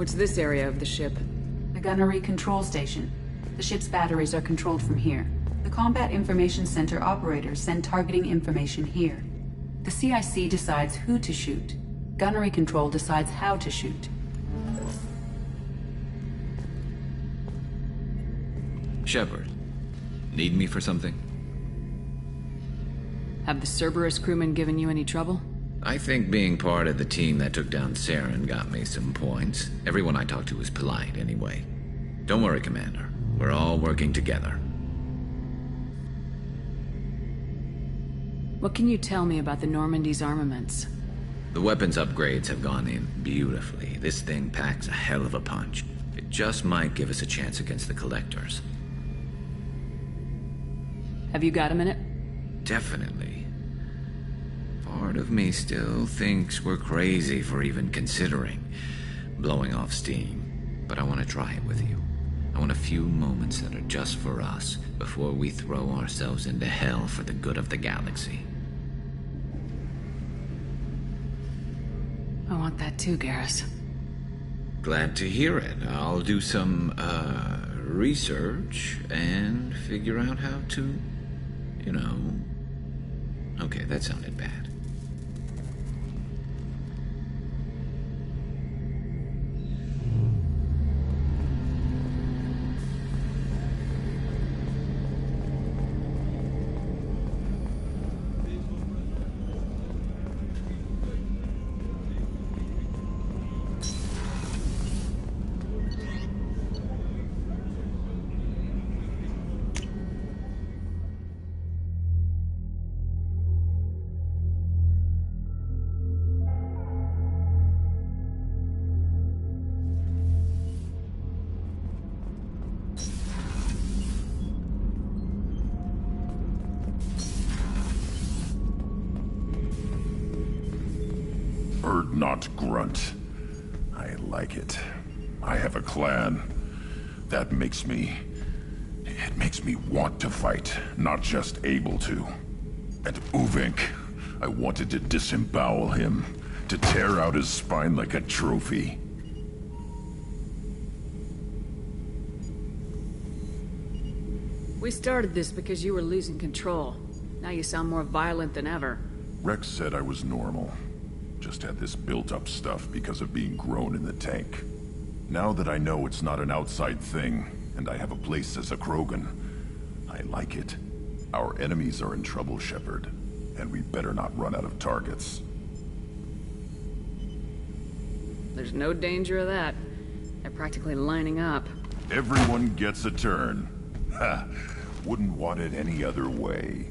What's this area of the ship? The gunnery control station. The ship's batteries are controlled from here. The Combat Information Center operators send targeting information here. The CIC decides who to shoot. Gunnery control decides how to shoot. Shepard, need me for something? Have the Cerberus crewmen given you any trouble? I think being part of the team that took down Saren got me some points. Everyone I talked to was polite anyway. Don't worry, Commander. We're all working together. What can you tell me about the Normandy's armaments? The weapons upgrades have gone in beautifully. This thing packs a hell of a punch. It just might give us a chance against the Collectors. Have you got a minute? Definitely. Part of me still thinks we're crazy for even considering blowing off steam, but I want to try it with you. I want a few moments that are just for us before we throw ourselves into hell for the good of the galaxy. I want that too, Garrus. Glad to hear it. I'll do some, research and figure out how to, you know... Okay, that sounded bad. Not grunt. I like it. I have a clan. That makes me... It makes me want to fight, not just able to. And Uvink, I wanted to disembowel him, to tear out his spine like a trophy. We started this because you were losing control. Now you sound more violent than ever. Rex said I was normal. Just had this built-up stuff because of being grown in the tank. Now that I know it's not an outside thing, and I have a place as a Krogan, I like it. Our enemies are in trouble, Shepard, and we better not run out of targets. There's no danger of that. They're practically lining up. Everyone gets a turn. Ha! Wouldn't want it any other way.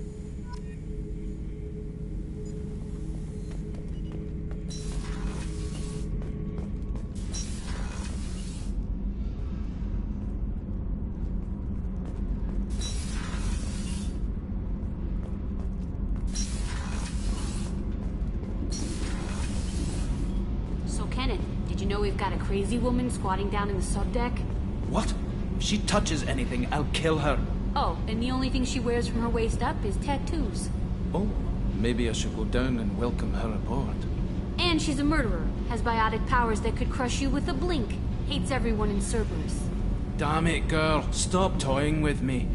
We've got a crazy woman squatting down in the subdeck? What? If she touches anything, I'll kill her. Oh, and the only thing she wears from her waist up is tattoos. Oh, maybe I should go down and welcome her aboard. And she's a murderer, has biotic powers that could crush you with a blink, hates everyone in Cerberus. Damn it, girl. Stop toying with me.